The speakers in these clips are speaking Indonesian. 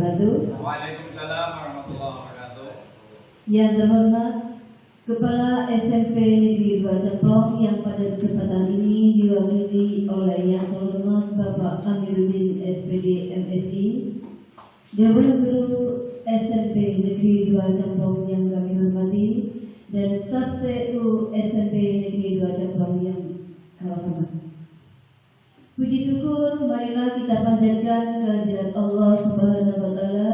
wabarakatuh. Waalaikumsalam warahmatullahi wabarakatuh. Yang terhormat Kepala SMP Negeri 2 Cemplong yang pada kesempatan ini diwakili oleh Yang Terhormat Bapak Amiruddin SPD MSI, Dewan Guru SMP Negeri 2 Cemplong yang kami hormati, dan staf TU SMP Negeri 2 Cemplong yang kami hormati. Puji syukur marilah kita panjatkan kehadirat Allah Subhanahu wa Ta'ala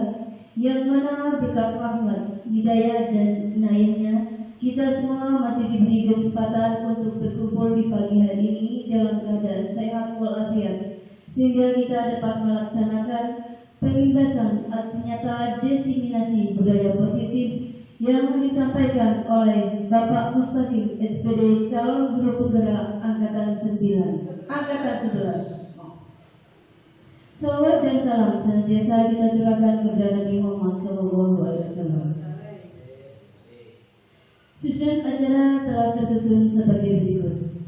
yang mana berkat rahmat, hidayah dan inayahnya kita semua masih diberi kesempatan untuk berkumpul di pagi hari ini dalam keadaan sehat walafiat, sehingga kita dapat melaksanakan pengindasan aksi nyata diseminasi budaya positif yang disampaikan oleh Bapak Mustaqim SPD calon guru penggerak angkatan 11. Salawat dan salam senantiasa kita curahkan kepada Nabi Muhammad SAW. Susunan acara telah tersusun sebagai berikut.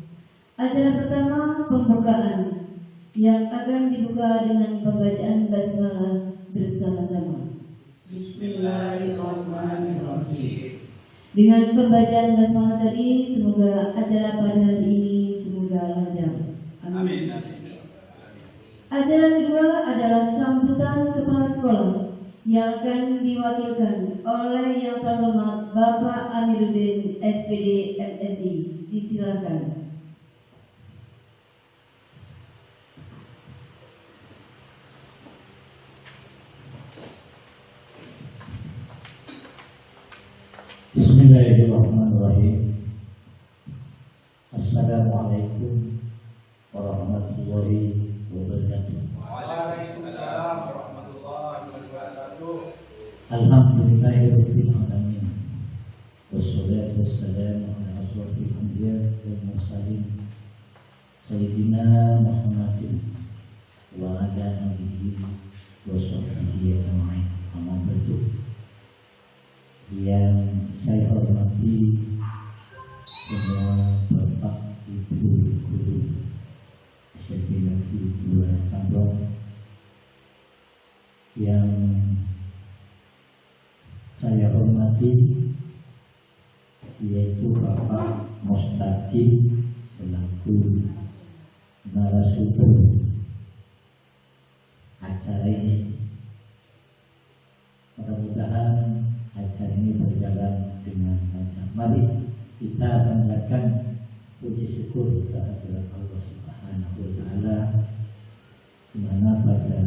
Acara pertama, pembukaan, yang akan dibuka dengan pembacaan basmalah bersama-sama. Bismillahirrahmanirrahim. Dengan pembacaan basmalah tadi, semoga acara pada hari ini semoga lancar. Amin. Acara kedua adalah sambutan kepala sekolah yang akan diwakilkan oleh Yang Terhormat Bapak Amiruddin SPD MSI. Disilakan. Bismillahirrahmanirrahim. Assalamualaikum warahmatullahi wabarakatuh. Waalaikumsalam warahmatullahi wabarakatuh. Alhamdulillahirabbil alamin. Wassalatu wassalamu ala asyrofil anbiya wal mursalin sayyidina Muhammadin wa ala alihi wa sahbihi ajma'in. Amma ba'du. Yang saya hormati semua Bapak Ibu guru SMP Negeri 2 Cemplong, yang saya hormati yaitu Bapak Mustaqim selaku narasumber acara ini. Mudah-mudahan acara ini berjalan dengan lancar. Mari kita panjatkan puji syukur kehadirat Allah Subhanahu wa Ta'ala, di mana pada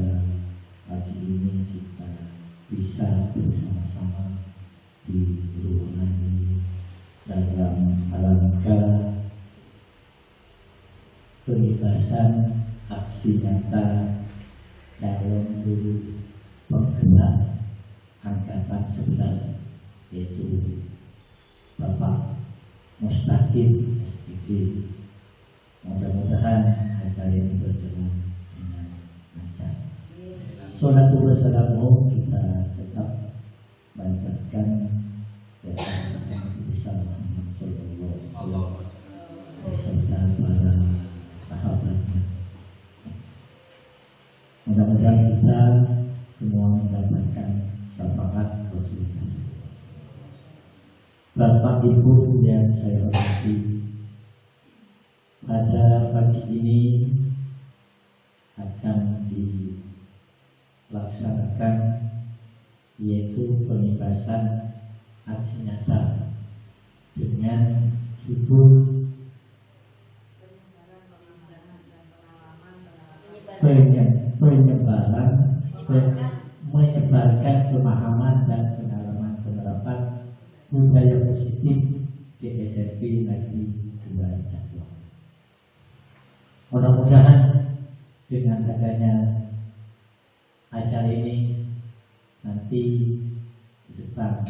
pagi ini kita bisa bersama-sama di ruangan ini dalam rangka pembebasan aksi nyata calon guru penggerak angkatan 11, yaitu Bapak Mustaqim SPD. Mudah-mudahan acara ini berjalan dengan lancar. Salatu wassalamu kita tetap panjatkan kepada Nabi besar Muhammad sallallahu alaihi wasallam beserta para sahabatnya. Mudah-mudahan kita semua mendapatkan syafaat Rasulullah. Bapak Ibu yang saya hormati, pada pagi ini akan dilaksanakan yaitu pembebasan aksi nyata dengan judul menyebarkan pemahaman dan pengalaman penerapan budaya positif di SMP Negeri 2 Cemplong. Mudah-mudahan dengan adanya acara ini nanti di depan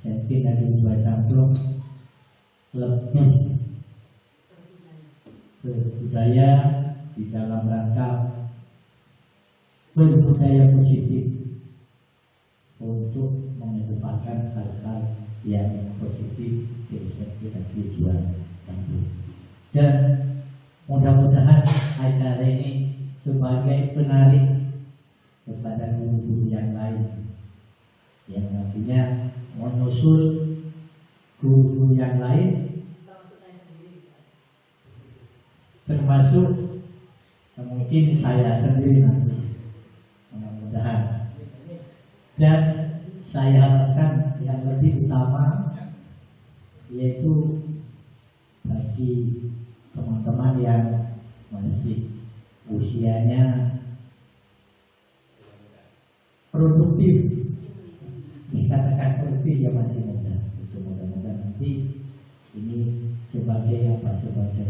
SMP Negeri 2 Cemplong lebih berbudaya di dalam rangka berbudaya positif untuk mengedepankan hal-hal yang positif di SMP Negeri 2 Cemplong. Dan mudah-mudahan acara ini sebagai penarik kepada guru-guru yang lain, yang nantinya menyusul guru-guru yang lain, termasuk mungkin saya sendiri nanti, mudah-mudahan. Dan saya harapkan yang lebih utama yaitu bagi teman-teman yang masih usianya produktif, dikatakan produktif ya masih muda, itu mudah-mudahan nanti ini sebagai apa, sebagai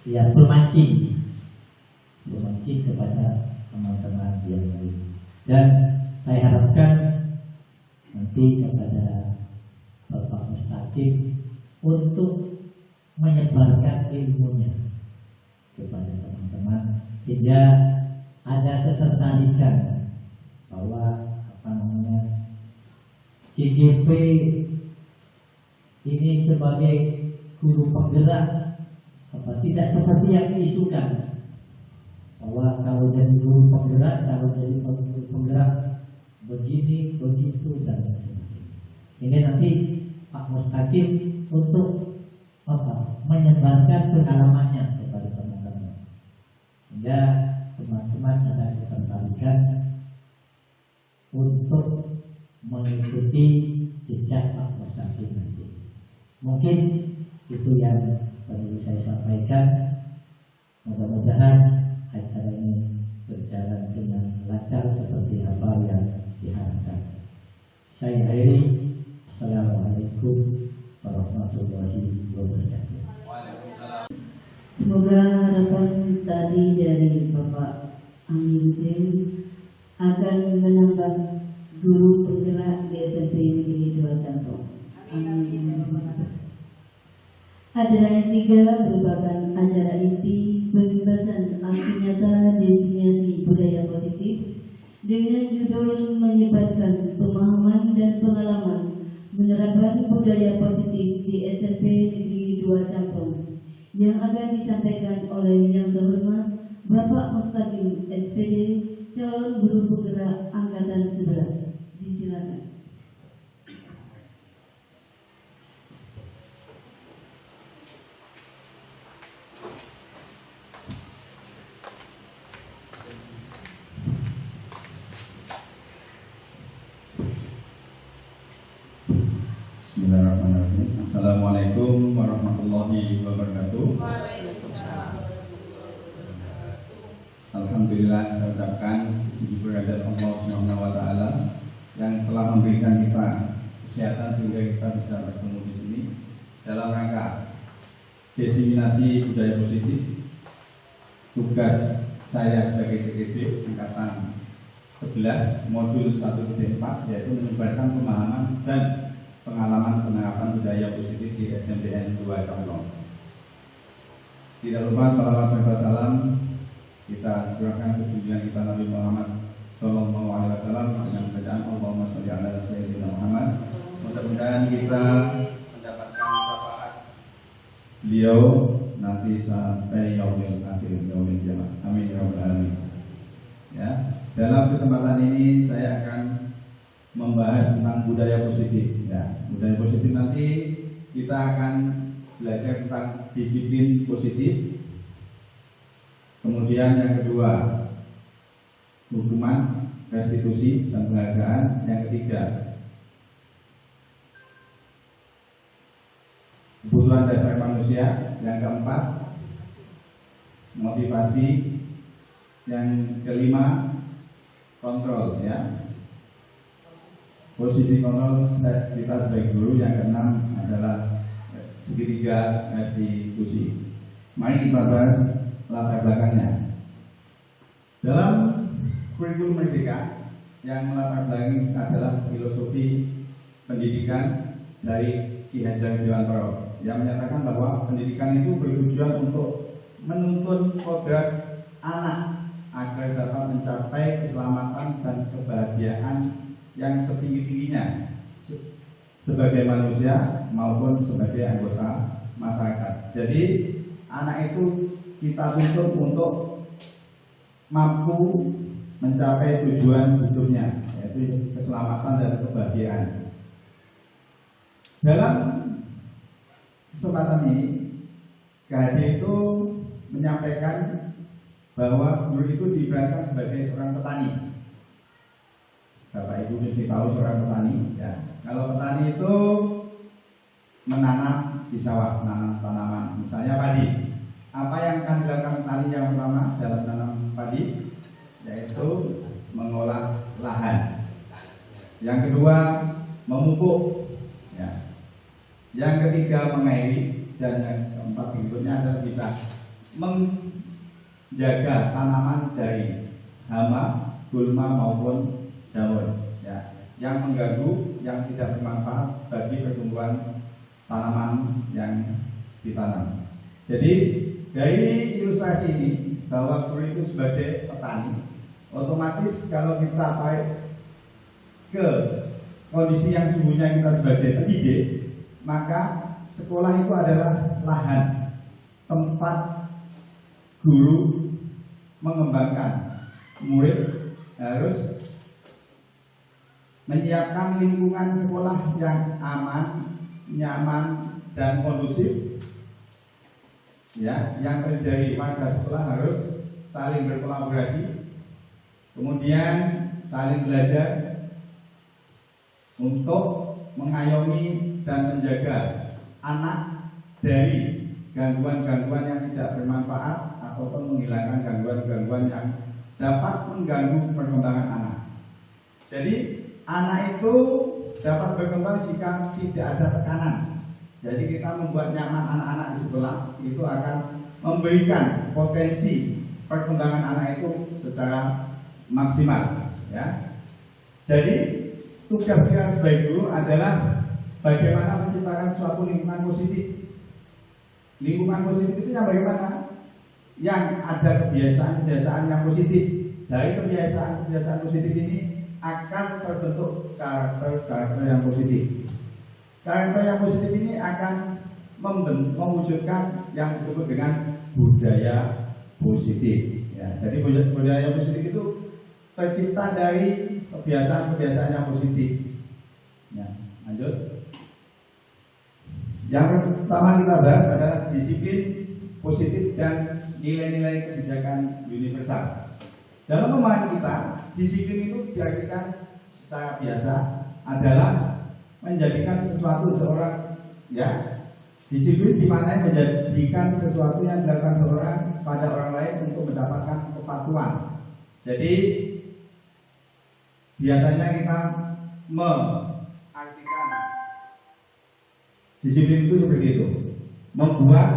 ya pemancing kepada teman-teman yang lain. Dan saya harapkan nanti kepada Bapak Mustaqim untuk menyebarkan ilmunya kepada teman-teman sehingga ada ketertarikan bahwa CGP ini sebagai guru penggerak, tidak seperti yang diisukan bahwa kalau jadi guru penggerak, kalau jadi guru penggerak begini, begitu dan sebagainya. Ini nanti Pak Mustaqim untuk menyebarkan pengalamannya kepada teman-teman, sehingga teman-teman ada ketertarikan untuk mengikuti jejak Pak Mustaqim nanti. Mungkin itu yang perlu saya sampaikan. Mudah-mudahan acara ini berjalan dengan lancar seperti apa yang diharapkan. Saya akhiri. Assalamualaikum warahmatullahi wabarakatuh. Waalaikumsalam. Semoga harapan tadi dari Bapak Amiruddin akan menambah guru penggerak di SMP Negeri 2 Cantong. Amin. Acara yang ketiga merupakan acara inti pembebasan aksi nyata destinasi budaya positif dengan judul menyebarkan pemahaman dan pengalaman menerapkan budaya positif di SMP Negeri 2 Cantong yang akan disampaikan oleh Yang Terhormat Bapak Mustaqim SPD, calon guru penggerak angkatan 11. Disilakan. Bismillahirrahmanirrahim. Assalamualaikum warahmatullahi wabarakatuh. Alhamdulillah, saya ucapkan puji kehadirat Allah Subhanahu wa taala yang telah memberikan kita kesehatan sehingga kita bisa bertemu di sini dalam rangka diseminasi budaya positif. Tugas saya sebagai TKD angkatan 11 modul 1-4 yaitu menyebarkan pemahaman dan pengalaman penerapan budaya positif di SMPN 2 Cantong. Tidak lupa salawat serta salam kita curahkan ke junjungan kita Nabi Muhammad Sallallahu Alaihi Wasallam dengan bacaan Allahumma sholli ala sayyidina Muhammad. Mudah-mudahan kita mendapatkan syafaat beliau nanti sampai yaumil akhir, yaumil kiamat. Amin ya rabbal alamin. Ya, dalam kesempatan ini saya akan membahas tentang budaya positif. Ya, budaya positif nanti kita akan belajar tentang disiplin positif. Kemudian yang kedua, hukuman, restitusi dan penghargaan. Yang ketiga, kebutuhan dasar manusia. Yang keempat, motivasi. Yang kelima, kontrol, ya. Posisi kontrol kita sebagai guru. Yang keenam adalah segitiga restitusi. Mari kita bahas latar belakangnya. Dalam kurikulum Merdeka yang melatar belakangi adalah filosofi pendidikan dari Ki Hajar Dewantara yang menyatakan bahwa pendidikan itu bertujuan untuk menuntun kodrat anak agar dapat mencapai keselamatan dan kebahagiaan yang setinggi-tingginya sebagai manusia maupun sebagai anggota masyarakat. Jadi anak itu kita tuntut untuk mampu mencapai tujuan hidupnya, yaitu keselamatan dan kebahagiaan. Dalam kesempatan ini, KHD itu menyampaikan bahwa guru itu diibaratkan sebagai seorang petani. Bapak Ibu mesti tahu seorang petani, ya. Kalau petani itu menanam di sawah, menanam tanaman, misalnya padi. Apa yang akan dilakukan petani yang pertama dalam menanam padi? Yaitu mengolah lahan. Yang kedua, memupuk, ya. Yang ketiga, mengairi, dan yang keempat berikutnya adalah bisa menjaga tanaman dari hama, gulma maupun jamur, ya, yang mengganggu, yang tidak bermanfaat bagi pertumbuhan tanaman yang ditanam. Jadi dari ilustrasi ini bahwa guru itu sebagai petani, otomatis kalau kita tarik ke kondisi yang sungguhnya kita sebagai pendidik, maka sekolah itu adalah lahan tempat guru mengembangkan murid, harus menyiapkan lingkungan sekolah yang aman, nyaman, dan kondusif, ya, yang terdiri dari warga sekolah harus saling berkolaborasi, kemudian saling belajar untuk mengayomi dan menjaga anak dari gangguan-gangguan yang tidak bermanfaat ataupun menghilangkan gangguan-gangguan yang dapat mengganggu perkembangan anak. Jadi anak itu dapat berkembang jika tidak ada tekanan. Jadi kita membuat nyaman anak-anak di sekolah, itu akan memberikan potensi perkembangan anak itu secara maksimal, ya. Jadi tugas kita sebagai guru adalah bagaimana menciptakan suatu lingkungan positif. Lingkungan positif itu yang bagaimana? Yang ada kebiasaan-kebiasaan yang positif. Dari kebiasaan-kebiasaan positif ini akan terbentuk karakter yang positif. Karakter yang positif ini akan mewujudkan yang disebut dengan budaya positif. Ya, jadi budaya positif itu tercipta dari kebiasaan-kebiasaan yang positif. Ya, lanjut. Yang pertama kita bahas adalah disiplin positif dan nilai-nilai kebijakan universal. Dalam pemahaman kita, disiplin itu diartikan secara biasa adalah menjadikan sesuatu seorang, ya, disiplin di mana menjadikan sesuatu yang dilakukan seorang pada orang lain untuk mendapatkan kepatuhan. Jadi biasanya kita mengartikan disiplin itu seperti itu, membuat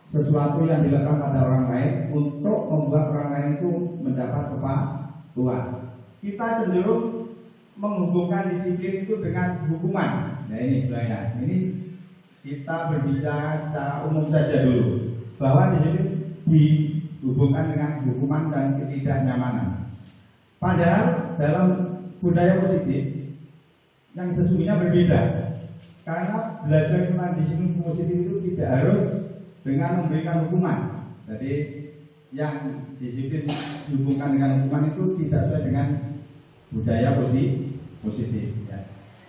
sesuatu yang dilakukan pada orang lain untuk membuat orang lain itu mendapat kepatuhan. Kita cenderung menghubungkan disiplin itu dengan hukuman. Nah ini sebenarnya, ini kita berbicara secara umum saja dulu, bahwa disiplin dihubungkan dengan hukuman dan ketidaknyamanan. Padahal dalam budaya positif yang sesungguhnya berbeda, karena belajar tentang disiplin positif itu tidak harus dengan memberikan hukuman. Jadi yang disiplin dihubungkan dengan hukuman itu tidak sesuai dengan budaya positif, ya.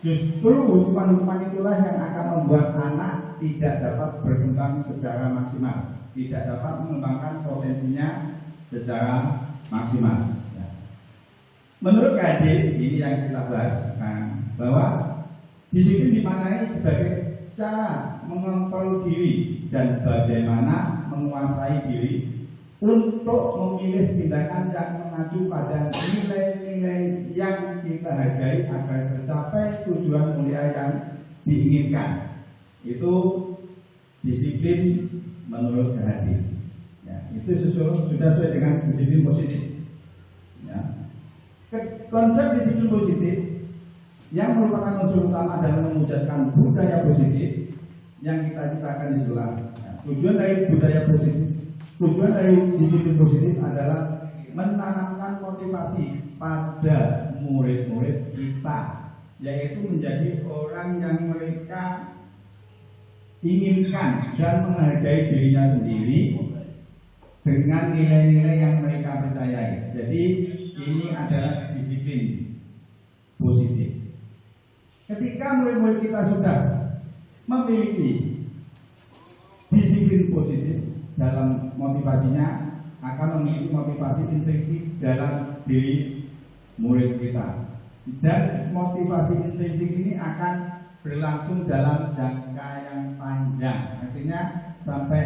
Justru hukuman-hukuman itulah yang akan membuat anak tidak dapat berkembang secara maksimal, tidak dapat mengembangkan potensinya secara maksimal, ya. Menurut KHD, ini yang kita bahas, bahwa disiplin dimaknai sebagai cara mengontrol diri dan bagaimana menguasai diri untuk memilih tindakan yang mengacu pada nilai-nilai yang kita hargai agar tercapai tujuan mulia yang diinginkan. Itu disiplin menurut KHD, ya, itu sudah sesuai dengan disiplin positif, ya. Konsep disiplin positif yang merupakan unsur utama dalam mewujudkan budaya positif yang kita ciptakan di sekolah. Tujuan dari budaya positif, tujuan dari disiplin positif adalah menanamkan motivasi pada murid-murid kita, yaitu menjadi orang yang mereka inginkan dan menghargai dirinya sendiri dengan nilai-nilai yang mereka percayai. Jadi ini adalah disiplin positif. Ketika murid-murid kita sudah memiliki disiplin positif dalam motivasinya, akan memiliki motivasi intrinsik dalam diri murid kita. Dan motivasi intrinsik ini akan berlangsung dalam jangka yang panjang. Artinya sampai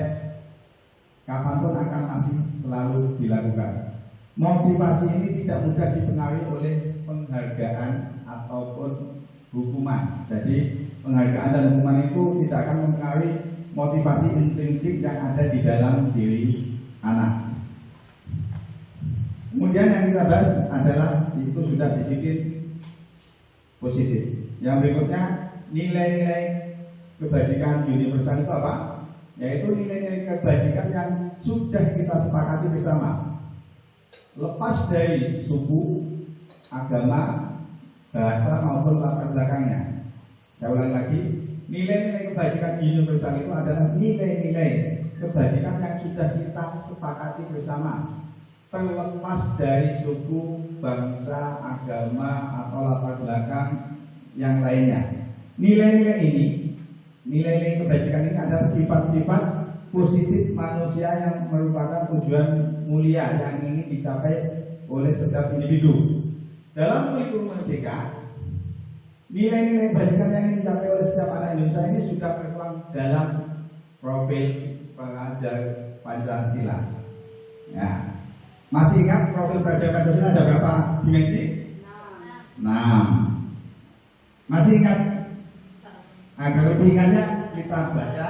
kapanpun akan masih selalu dilakukan. Motivasi ini tidak mudah dipengaruhi oleh penghargaan ataupun hukuman. Jadi penghargaan dan hukuman itu tidak akan mempengaruhi motivasi intrinsik yang ada di dalam diri anak. Kemudian yang kita bahas adalah itu sudah disiplin positif. Yang berikutnya nilai-nilai kebajikan universal itu apa? Yaitu nilai-nilai kebajikan yang sudah kita sepakati bersama. Lepas dari suku, agama, bahasa maupun latar belakangnya. Saya ulangi lagi, nilai-nilai kebajikan universal itu adalah nilai-nilai kebajikan yang sudah kita sepakati bersama, terlepas dari suku, bangsa, agama, atau latar belakang yang lainnya. Nilai-nilai ini, nilai-nilai kebajikan ini adalah sifat-sifat positif manusia yang merupakan tujuan mulia yang ingin dicapai oleh setiap individu. Dalam kurikulum merdeka, nilai-nilai kebajikan yang ingin dicapai oleh setiap anak Indonesia ini sudah tertuang dalam profil pelajar Pancasila. Ya. Masih ingat profil pelajar Pancasila ada berapa dimensi? 6. Masih ingat? Agar lebih ingatnya kita baca.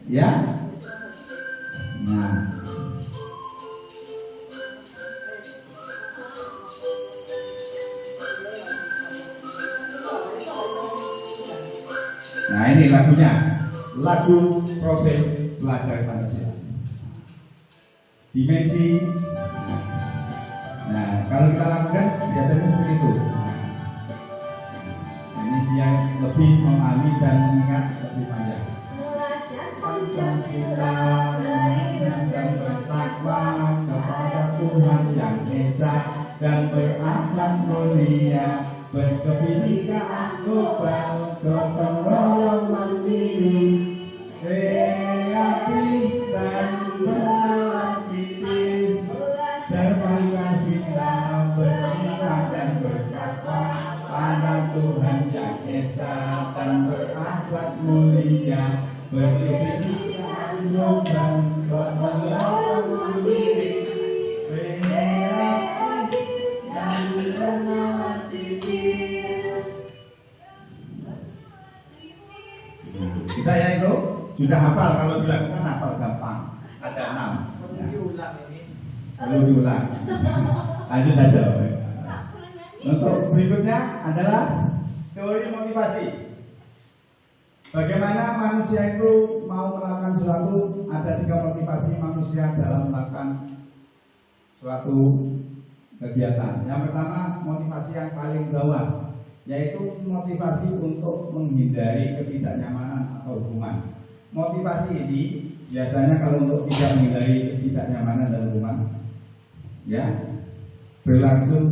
Ya. Nah ini lagunya, lagu profil pelajar Pancasila. Dimensi. Nah kalau kita lakukan biasanya seperti itu. Ini dia lebih memahami dan mengingat lebih panjang. Pancasila dan bertakwa kepada Tuhan yang Esa dan berakhlak mulia, berkebinekaan global, gotong royong mandiri, kreatif dan bernalar kritis, berpancasila, beriman dan bertakwa pada Tuhan yang Esa dan berakhlak mulia, berkebinekaan global, gotong royong mandiri, kreatif dan bernalar kritis. Kita ya itu sudah hafal, kalau dilakukan hafal gampang. Ada 6. Diulang ini. Perlu diulang. Lanjut saja. Untuk berikutnya adalah teori motivasi. Bagaimana manusia itu mau melakukan sesuatu? Ada 3 motivasi manusia dalam melakukan suatu kegiatan. Yang pertama, motivasi yang paling bawah, yaitu motivasi untuk menghindari ketidaknyamanan atau hukuman. Motivasi ini biasanya kalau untuk tidak menghindari ketidaknyamanan dan hukuman, ya berlangsung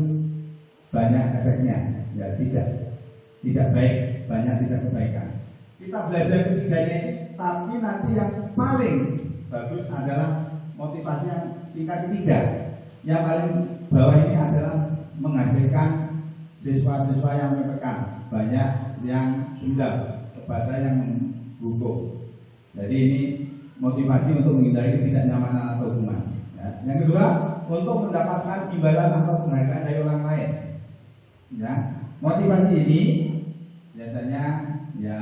banyak efeknya, ya tidak baik, banyak tidak kebaikan. Kita belajar ketiganya ini, tapi nanti yang paling bagus adalah motivasi yang tingkat ketiga. Yang paling bawah ini adalah menghasilkan siswa-siswa yang menekan, banyak yang dendam kepada yang menghukum. Jadi ini motivasi untuk menghindari ketidaknyamanan atau hukuman. Ya. Yang kedua, untuk mendapatkan imbalan atau penghargaan dari orang lain. Ya. Motivasi ini biasanya ya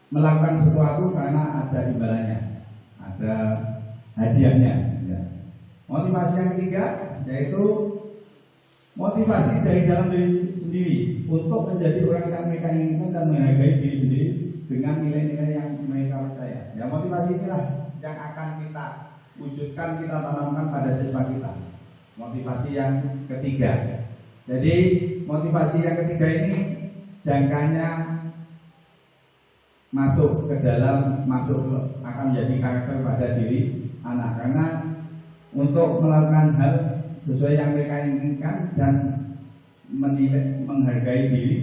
melakukan sesuatu karena ada imbalannya, ada hadiahnya. Ya. Motivasi yang ketiga yaitu motivasi dari dalam diri sendiri untuk menjadi orang yang mereka inginkan dan menghargai diri sendiri dengan nilai-nilai yang mereka percaya. Ya, motivasi inilah yang akan kita wujudkan, kita tanamkan pada siswa kita. Motivasi yang ketiga. Jadi motivasi yang ketiga ini jangkanya masuk akan menjadi karakter pada diri anak, karena untuk melakukan hal sesuai yang mereka inginkan dan menghargai diri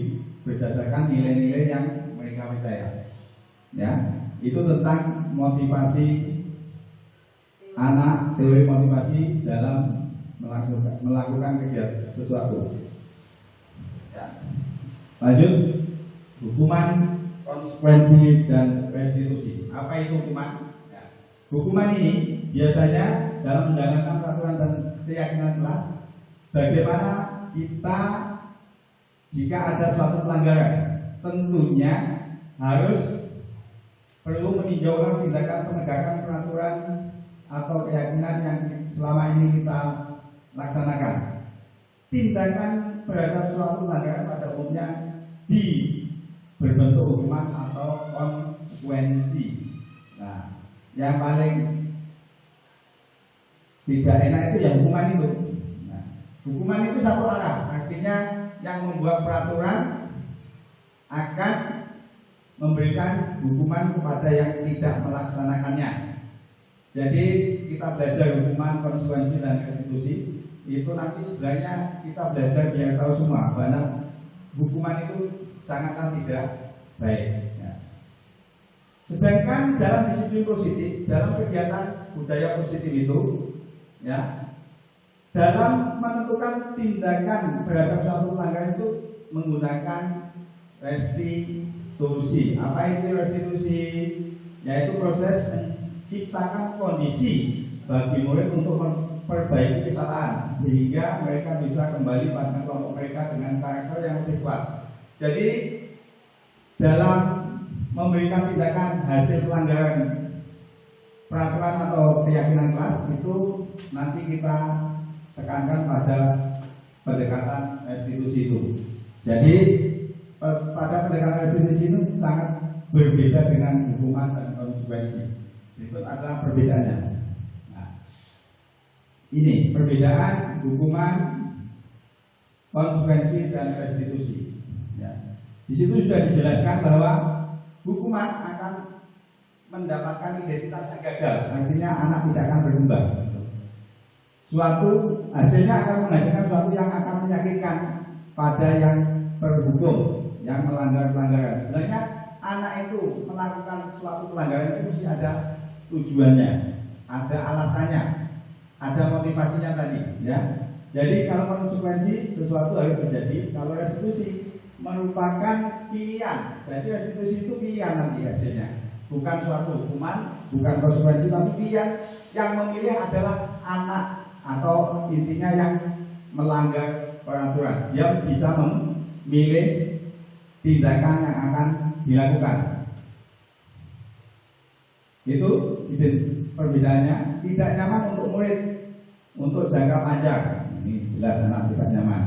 berdasarkan nilai-nilai yang mereka percaya. Ya, itu tentang motivasi anak, teori motivasi dalam melakukan kegiatan sesuatu. Ya. Lanjut, hukuman, konsekuensi, dan restitusi. Apa itu hukuman? Ya. Hukuman ini biasanya dalam menjalankan peraturan dan keyakinan kelas, bagaimana kita jika ada suatu pelanggaran, tentunya harus perlu meninjau tindakan penegakan peraturan atau keyakinan yang selama ini kita laksanakan. Tindakan terhadap suatu pelanggaran pada umumnya berbentuk hukuman atau konsekuensi. Nah, yang paling tidak enak itu ya hukuman itu. Nah, hukuman itu satu arah, artinya yang membuat peraturan akan memberikan hukuman kepada yang tidak melaksanakannya. Jadi kita belajar hukuman, konsekuensi, dan restitusi itu nanti sebenarnya kita belajar biar tahu semua bahwa hukuman itu sangatlah tidak baik. Ya. Sedangkan dalam disiplin positif, dalam kegiatan budaya positif itu, ya, dalam menentukan tindakan terhadap suatu pelanggaran itu menggunakan restitusi. Apa itu restitusi? Yaitu proses menciptakan kondisi bagi murid untuk memperbaiki kesalahan sehingga mereka bisa kembali pada kelompok mereka dengan karakter yang lebih kuat. Jadi dalam memberikan tindakan hasil pelanggaran peraturan atau keyakinan kelas itu nanti kita tekankan pada pendekatan restitusi itu. Jadi pada pendekatan restitusi itu sangat berbeda dengan hukuman dan konsekuensi. Itu adalah perbedaannya. Nah, ini perbedaan hukuman, konsekuensi, dan restitusi. Ya. Di situ sudah dijelaskan bahwa hukuman akan mendapatkan identitas yang gagal, artinya anak tidak akan berubah. Suatu hasilnya akan menghasilkan sesuatu yang akan menyakitkan pada yang terhukum, yang melanggar pelanggaran. Sebenarnya anak itu melakukan suatu pelanggaran itu mesti ada tujuannya, ada alasannya, ada motivasinya tadi, ya. Jadi kalau konsekuensi sesuatu harus terjadi, kalau restitusi merupakan pilihan. Jadi restitusi itu pilihan nanti hasilnya, bukan suatu hukuman, bukan konsekuensi, tapi pilihan. Yang memilih adalah anak atau intinya yang melanggar peraturan. Dia bisa memilih tindakan yang akan dilakukan. Itu perbedaannya. Tidak nyaman untuk murid untuk jangka panjang. Ini jelas anak tidak nyaman.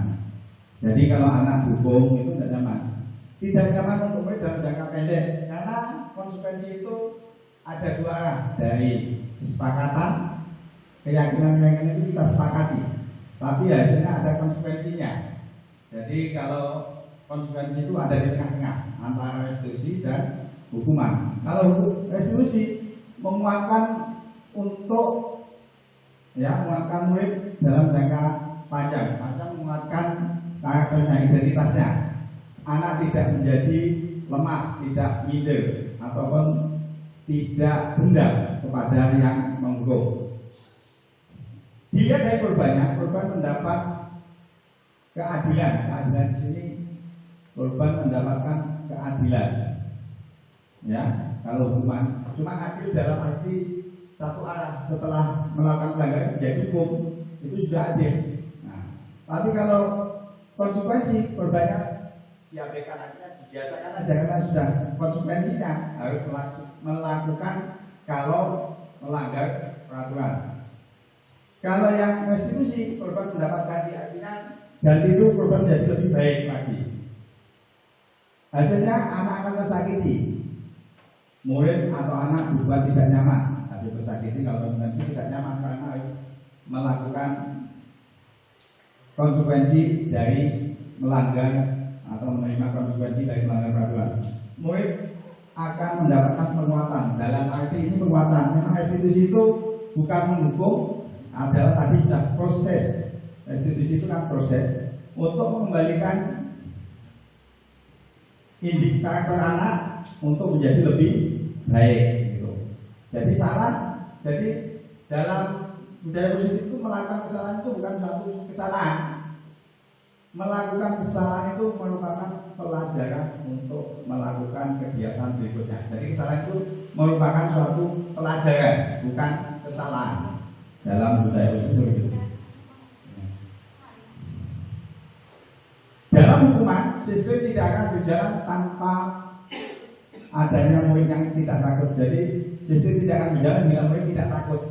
Jadi kalau anak hukum itu tidak nyaman. Tidak nyaman untuk murid dalam jangka pendek, karena konsekuensi itu ada dua arah, dari kesepakatan, keyakinan itu kita sepakati, tapi hasilnya ada konsekuensinya. Jadi kalau konsekuensi itu ada di tengah-tengah antara restitusi dan hukuman. Kalau restitusi menguatkan untuk menguatkan murid dalam jangka panjang, masa menguatkan karakternya, identitasnya. Anak tidak menjadi lemah, tidak minder, ataupun tidak dendam kepada yang menghukum. Dilihat dari korbannya, korban mendapat keadilan. Keadilan di sini korban mendapatkan keadilan. Ya, kalau hukuman cuma adil dalam arti satu arah, setelah melakukan pelanggaran menjadi hukum, itu sudah adil. Nah, tapi kalau konsekuensi korbannya diabaikan, artinya dibiasakan aja karena sudah konsekuensinya harus melakukan kalau melanggar peraturan. Kalau yang restitusi, korban mendapat ganti, artinya ganti itu korban menjadi lebih baik lagi. Hasilnya anak akan tersakiti, murid atau anak dibuat tidak nyaman. Tapi tersakiti kalau konsekuensi tidak nyaman karena harus melakukan konsekuensi dari melanggar atau menerima konsekuensi dari melanggar peraturan. Murid akan mendapatkan penguatan. Dalam arti ini penguatan. Memang restitusi itu bukan menghukum, adalah tadi sudah proses. Restitusi itu kan proses untuk mengembalikan karakter anak untuk menjadi lebih baik gitu. Jadi dalam budaya positif itu melakukan kesalahan itu bukan suatu kesalahan. Melakukan kesalahan itu merupakan pelajaran untuk melakukan kegiatan berikutnya. Jadi kesalahan itu merupakan suatu pelajaran, bukan kesalahan dalam budaya positif itu. Dalam hukuman, sistem tidak akan berjalan tanpa adanya murid yang tidak takut. Jadi sistem tidak akan berjalan bila murid tidak takut.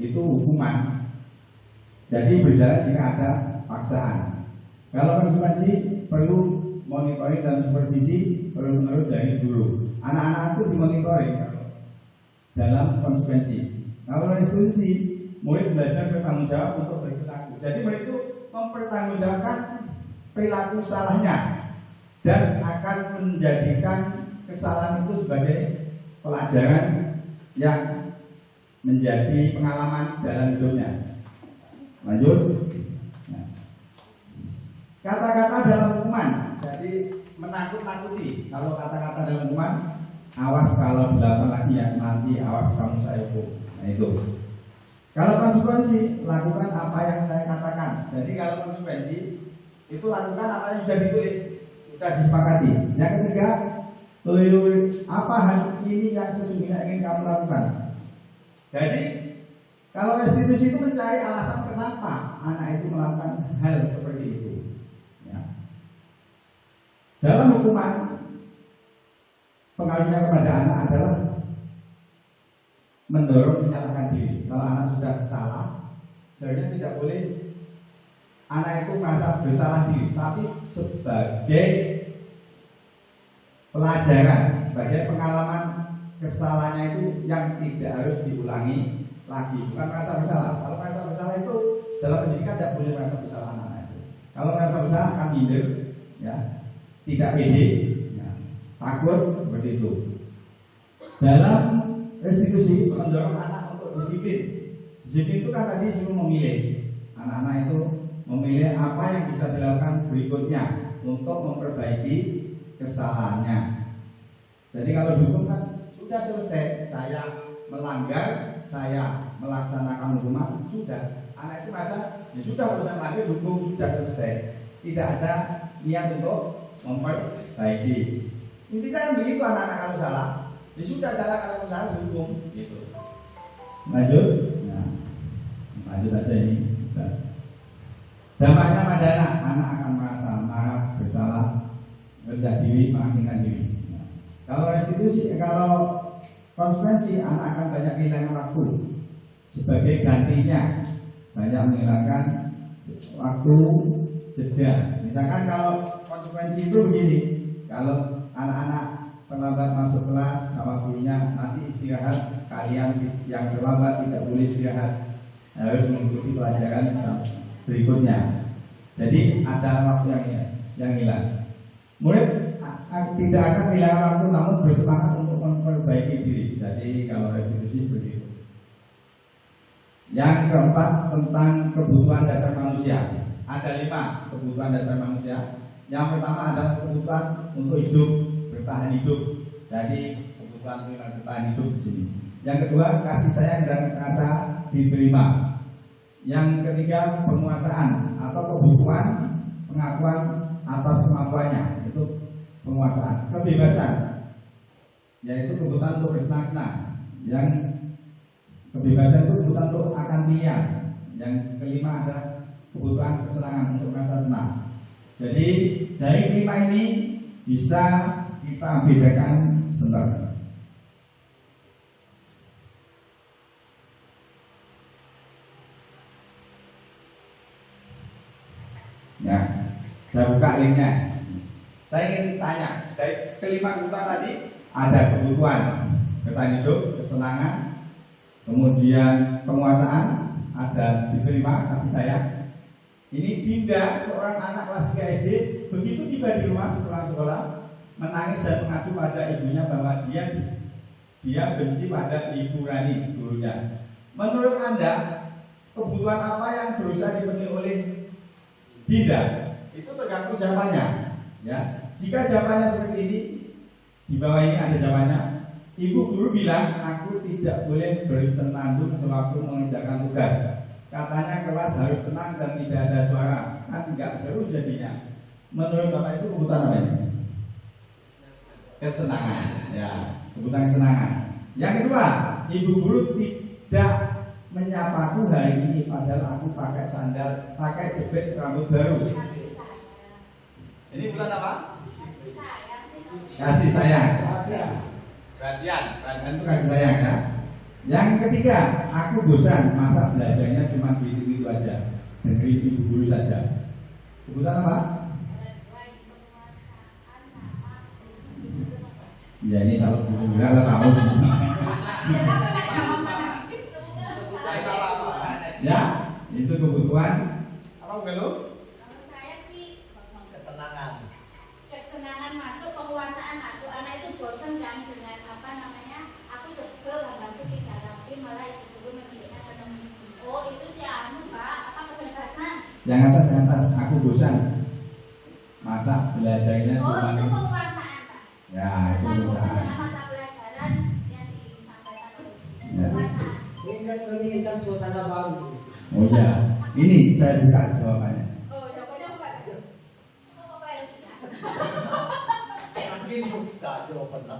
Itu hukuman. Jadi berjalan jika ada paksaan. Kalau konsekuensi perlu monitoring dan supervisi terus-menerus dari guru. Anak-anak itu dimonitoring dalam konsekuensi. Kalau restitusi, murid belajar bertanggung jawab untuk berperilaku. Jadi murid itu mempertanggungjawabkan perilaku salahnya dan akan menjadikan kesalahan itu sebagai pelajaran yang menjadi pengalaman dalam hidupnya. Lanjut. Kata-kata dalam hukuman, jadi menakut-nakuti. Kalau kata-kata dalam hukuman, awas kalau dilakukan lagi ya, nanti awas kamu saya hukum. Nah itu. Kalau konsekuensi, lakukan apa yang saya katakan. Jadi kalau konsekuensi, itu lakukan apa yang sudah ditulis, sudah disepakati. Yang ketiga, apa hal ini yang sesungguhnya ingin kamu lakukan. Jadi kalau restitusi itu mencari alasan kenapa anak itu melakukan hal seperti itu. Ya. Dalam hukuman, pengaruhnya kepada anak adalah mendorong menyalahkan diri. Kalau anak sudah salah, sebenarnya tidak boleh anak itu merasa bersalah diri, tapi sebagai pelajaran, sebagai pengalaman kesalahannya itu yang tidak harus diulangi lagi. Bukan merasa bersalah. Kalau merasa bersalah itu dalam pendidikan tidak boleh merasa bersalah anak itu. Kalau merasa bersalah akan minder, ya, tidak pede, ya, takut seperti itu. Dalam restitusi mendorong anak untuk disiplin. Disiplin itu kan tadi suruh memilih. Anak-anak itu memilih apa yang bisa dilakukan berikutnya untuk memperbaiki kesalahannya. Jadi kalau dihukum kan sudah selesai, saya melanggar, saya melaksanakan hukuman, sudah. Anak itu merasa ya sudah urusan lagi hukum sudah selesai, tidak ada niat untuk memperbaiki. Intinya kan begitu anak-anak kalau salah, ya sudah salah kalau salah dihukum gitu. Lanjut, nah, lanjut aja ini. Dampaknya pada anak akan merasa marah, bersalah, rendah diri, mengasingkan diri. Kalau restitusi, kalau konsekuensi, anak akan banyak kehilangan waktu. Sebagai gantinya, banyak menghilangkan waktu jeda. Misalkan kalau konsekuensi itu begini, kalau anak-anak terlambat masuk kelas sama gurunya, nanti istirahat, kalian yang terlambat tidak boleh istirahat, harus mengikuti pelajaran berikutnya. Jadi ada waktu yang hilang. Murid tidak akan kehilangan waktu, namun bersemangat untuk memperbaiki diri. Jadi kalau restitusi begitu. Yang keempat tentang kebutuhan dasar manusia. Ada 5 kebutuhan dasar manusia. Yang pertama adalah kebutuhan untuk hidup, bertahan hidup. Jadi kebutuhan bertahan hidup di sini. Yang kedua kasih sayang dan rasa diterima. Yang ketiga penguasaan atau kebutuhan pengakuan atas kemampuannya, itu penguasaan. Kebebasan, yaitu kebutuhan untuk bersenang-senang. Yang kebebasan itu kebutuhan untuk akan pilihan. Yang kelima adalah kebutuhan kesenangan untuk merasa senang. Jadi dari 5 ini bisa kita bedakan sebentar. Ya, saya buka linknya. Saya ingin tanya, dari kelima kebutuhan tadi ada kebutuhan bertahan hidup, kesenangan, kemudian penguasaan, ada diterima kasih sayang. Ini Dinda, seorang anak kelas 3 SD, begitu tiba di rumah setelah sekolah, menangis dan mengadu pada ibunya bahwa dia benci pada Ibu Rani, gurunya. Menurut Anda, kebutuhan apa yang berusaha dipenuhi oleh Dinda? Itu tergantung jawabannya. Ya, jika jawabannya seperti ini, di bawah ini ada jawabannya. Ibu guru bilang, aku tidak boleh bersenandung sewaktu mengerjakan tugas. Katanya kelas harus tenang dan tidak ada suara, kan nggak seru jadinya. Menurut Bapak itu kebutuhan apa ini? Kesenangan, ya, kebutuhan kesenangan. Yang kedua, ibu guru tidak menyapaku hari ini padahal aku pakai sandal, pakai jepit rambut baru. Ini bukan apa? Kasih sayang. Perhatian itu kasih sayang ya. Yang ketiga, aku bosan, masa belajarnya cuma gitu-gitu aja, dengerin ibu guru saja. Kebutuhan apa? Ya ini kalau guru bilang tahu. Ya, itu kebutuhan. Apa belum? Kalau saya sih kesenangan masuk, penguasaan masuk. Anak itu bosan kan dengan apa namanya? Aku sebel nggak tidak rapi malah itu dulu menghina ketemu. Oh itu sih Pak, apa kebebasan? Yang atas, aku bosan. Masa belajarnya Oh cuma itu penguasaan Pak. Ya, itu Bukan bosan penguasaan. dengan mata pelajaran yang disampaikan oleh Ya. penguasaan. Menginginkan suasana baru. Oh ya, ini saya buka jawabannya. Oh jawabannya apa? Oh apa ya? Mungkin buka jawabannya.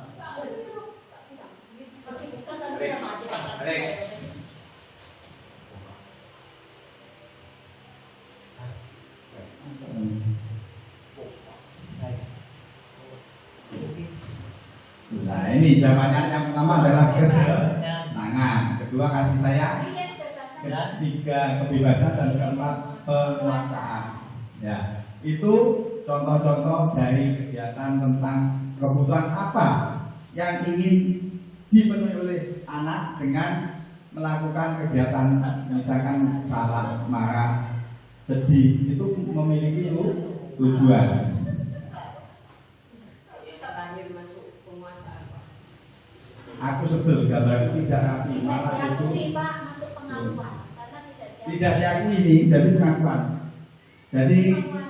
Nah ini jawabannya, yang pertama adalah kesenangan, kedua kasih sayang, ketiga kebebasan, dan keempat penguasaan. Ya, itu contoh-contoh dari kegiatan tentang kebutuhan apa yang ingin dipenuhi oleh anak dengan melakukan kegiatan, misalkan salah, marah, sedih, itu memiliki tujuan. Aku sebel gambar tidak rapi, Tidak malah itu diakui Pak masuk pengakuan karena tidak diakui ini dari pengakuan. Jadi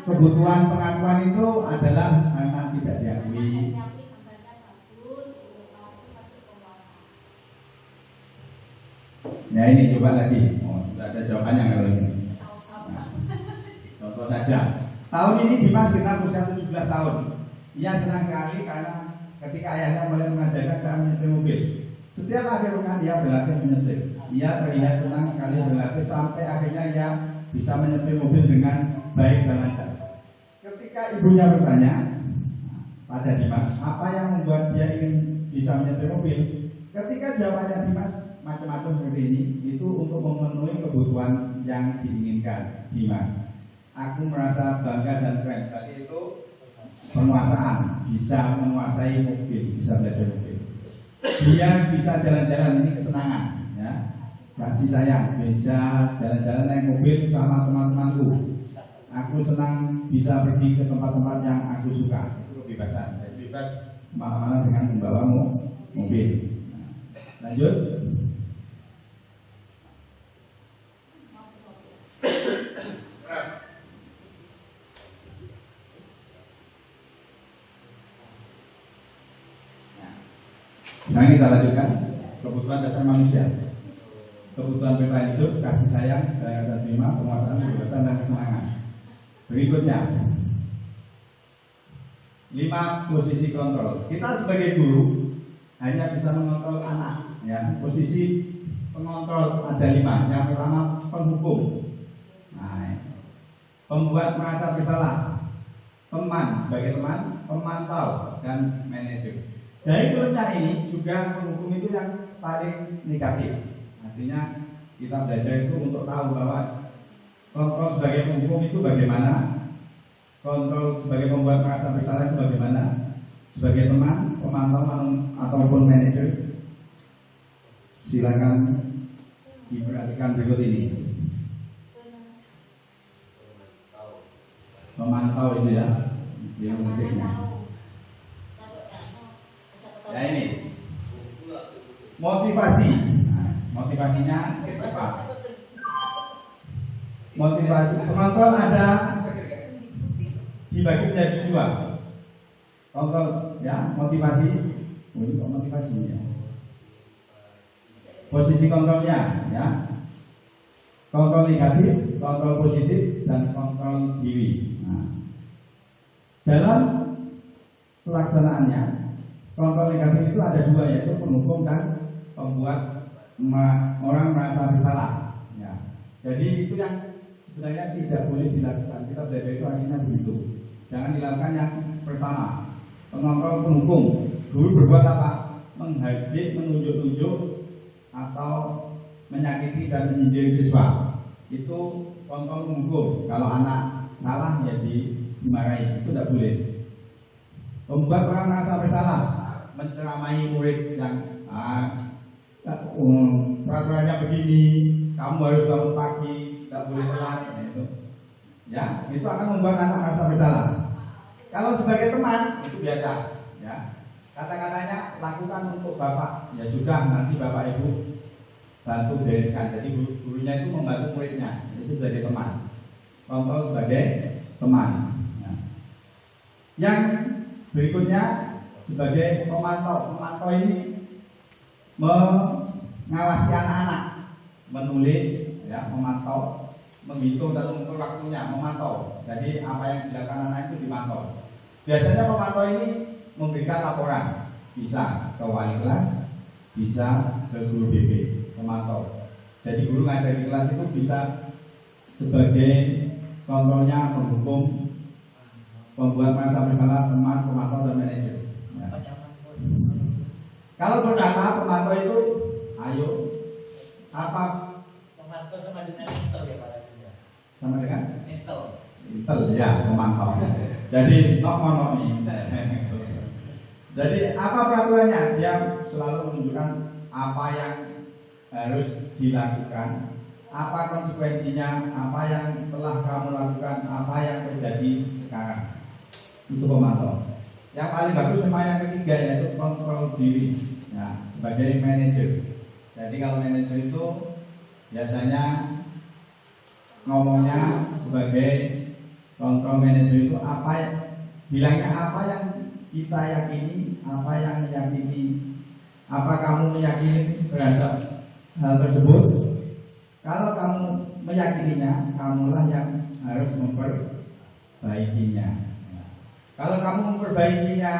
kebutuhan pengakuan itu adalah karena tidak diakui. Gambarnya bagus, masuk penguasaan. Ya ini coba lagi. Oh sudah ada jawabannya kalau ini. Tahu sama. Nah, contoh saja. Tahun ini Dimas genap usia 17 tahun. Ia senang sekali karena ketika ayahnya mulai mengajarkan cara menyetir mobil. Setiap akhir pekan dia berlatih menyetir. Ia terlihat senang sekali berlatih sampai akhirnya ia bisa menyetir mobil dengan baik dan lancar. Ketika ibunya bertanya pada Dimas, apa yang membuat dia ingin bisa menyetir mobil? Ketika jawabannya Dimas macam-macam seperti ini, itu untuk memenuhi kebutuhan yang diinginkan Dimas. Aku merasa bangga dan keren. Tadi itu penguasaan, bisa menguasai mobil, bisa belajar mobil. Dia bisa jalan-jalan, ini kesenangan, ya. Kasih sayang, bisa jalan-jalan naik mobil sama teman-temanku. Aku senang bisa pergi ke tempat-tempat yang aku suka. Itu kebebasan. Jadi bebas kemana-mana dengan membawa mobil. Nah, lanjut. Sekarang kita lanjutkan kebutuhan dasar manusia. Kebutuhan bertahan hidup, kasih sayang, daya terima, penguasaan, kebebasan, dan kesenangan. Berikutnya 5 posisi kontrol. Kita sebagai guru hanya bisa mengontrol anak, ya. Posisi pengontrol ada 5. Yang pertama penghukum, nah, pembuat merasa bersalah, teman sebagai teman, pemantau, dan manajer. Dari kelenjar ini juga penghukum itu yang paling negatif. Artinya kita belajar itu untuk tahu bahwa kontrol sebagai penghukum itu bagaimana, kontrol sebagai pembuat merasa bersalah itu bagaimana, sebagai teman, pemantau ataupun manajer. Silakan diperhatikan berikut ini. Memantau itu ya, yang pentingnya. Ya ini motivasi. Nah, motivasinya apa? Motivasi penonton ada dibagi menjadi dua. Kontrol ya motivasi. Ini kok motivasinya. Posisi kontrolnya ya. Kontrol negatif, kontrol positif, dan kontrol diri. Nah, dalam pelaksanaannya, kontrol negatif itu ada dua, yaitu pendukung dan pembuat orang merasa bersalah. Ya. Jadi itu yang sebenarnya tidak boleh dilakukan. Kita belajar itu artinya begitu. Jangan dilakukan yang pertama, pengontrol pendukung. Dulu berbuat apa? Menghadik, menunjuk-nunjuk, atau menyakiti dan menyindir siswa. Itu kontrol pendukung. Kalau anak salah ya dimarahi, itu tidak boleh. Membuat orang merasa bersalah, menceramai murid yang peraturannya begini, kamu harus bangun pagi, tidak boleh telat, itu. Ya, itu akan membuat anak merasa bersalah. Kalau sebagai teman itu biasa, ya. Kata-katanya lakukan untuk bapak, ya sudah nanti bapak ibu bantu bereskan. Jadi gurunya itu membantu muridnya, itu sebagai teman. Kontrol sebagai teman. Ya. Yang berikutnya sebagai pemantau. Pemantau ini mengawasi anak-anak, menulis, ya, memantau, menghitung dan mengukur waktunya, memantau. Jadi apa yang dilakukan anak itu dimantau. Biasanya pemantau ini memberikan laporan, bisa ke wali kelas, bisa ke guru BP, pemantau. Jadi guru ngajar di kelas itu bisa sebagai kontrolnya, mendukung, pembuat merasa bersalah, teman, pemantau, dan manajer. Ya. Kalau berkata pemantau itu, ayo, apa? Pemantau sama dengan intel ya Pak? Sama dengan? Intel. Intel ya, pemantau. Jadi nok nih. Jadi apa peraturannya? Dia selalu menunjukkan apa yang harus dilakukan, apa konsekuensinya, apa yang telah kamu lakukan, apa yang terjadi sekarang. Itu pemantau. Yang paling bagus sama yang ketiga yaitu kontrol diri. Nah, sebagai manajer. Jadi kalau manajer itu biasanya ngomongnya sebagai kontrol manajer itu bilangnya apa yang kita yakini, apa yang meyakini, apa kamu meyakini terhadap hal tersebut. Kalau kamu meyakininya, kamulah yang harus memperbaikinya. Kalau kamu memperbaikinya,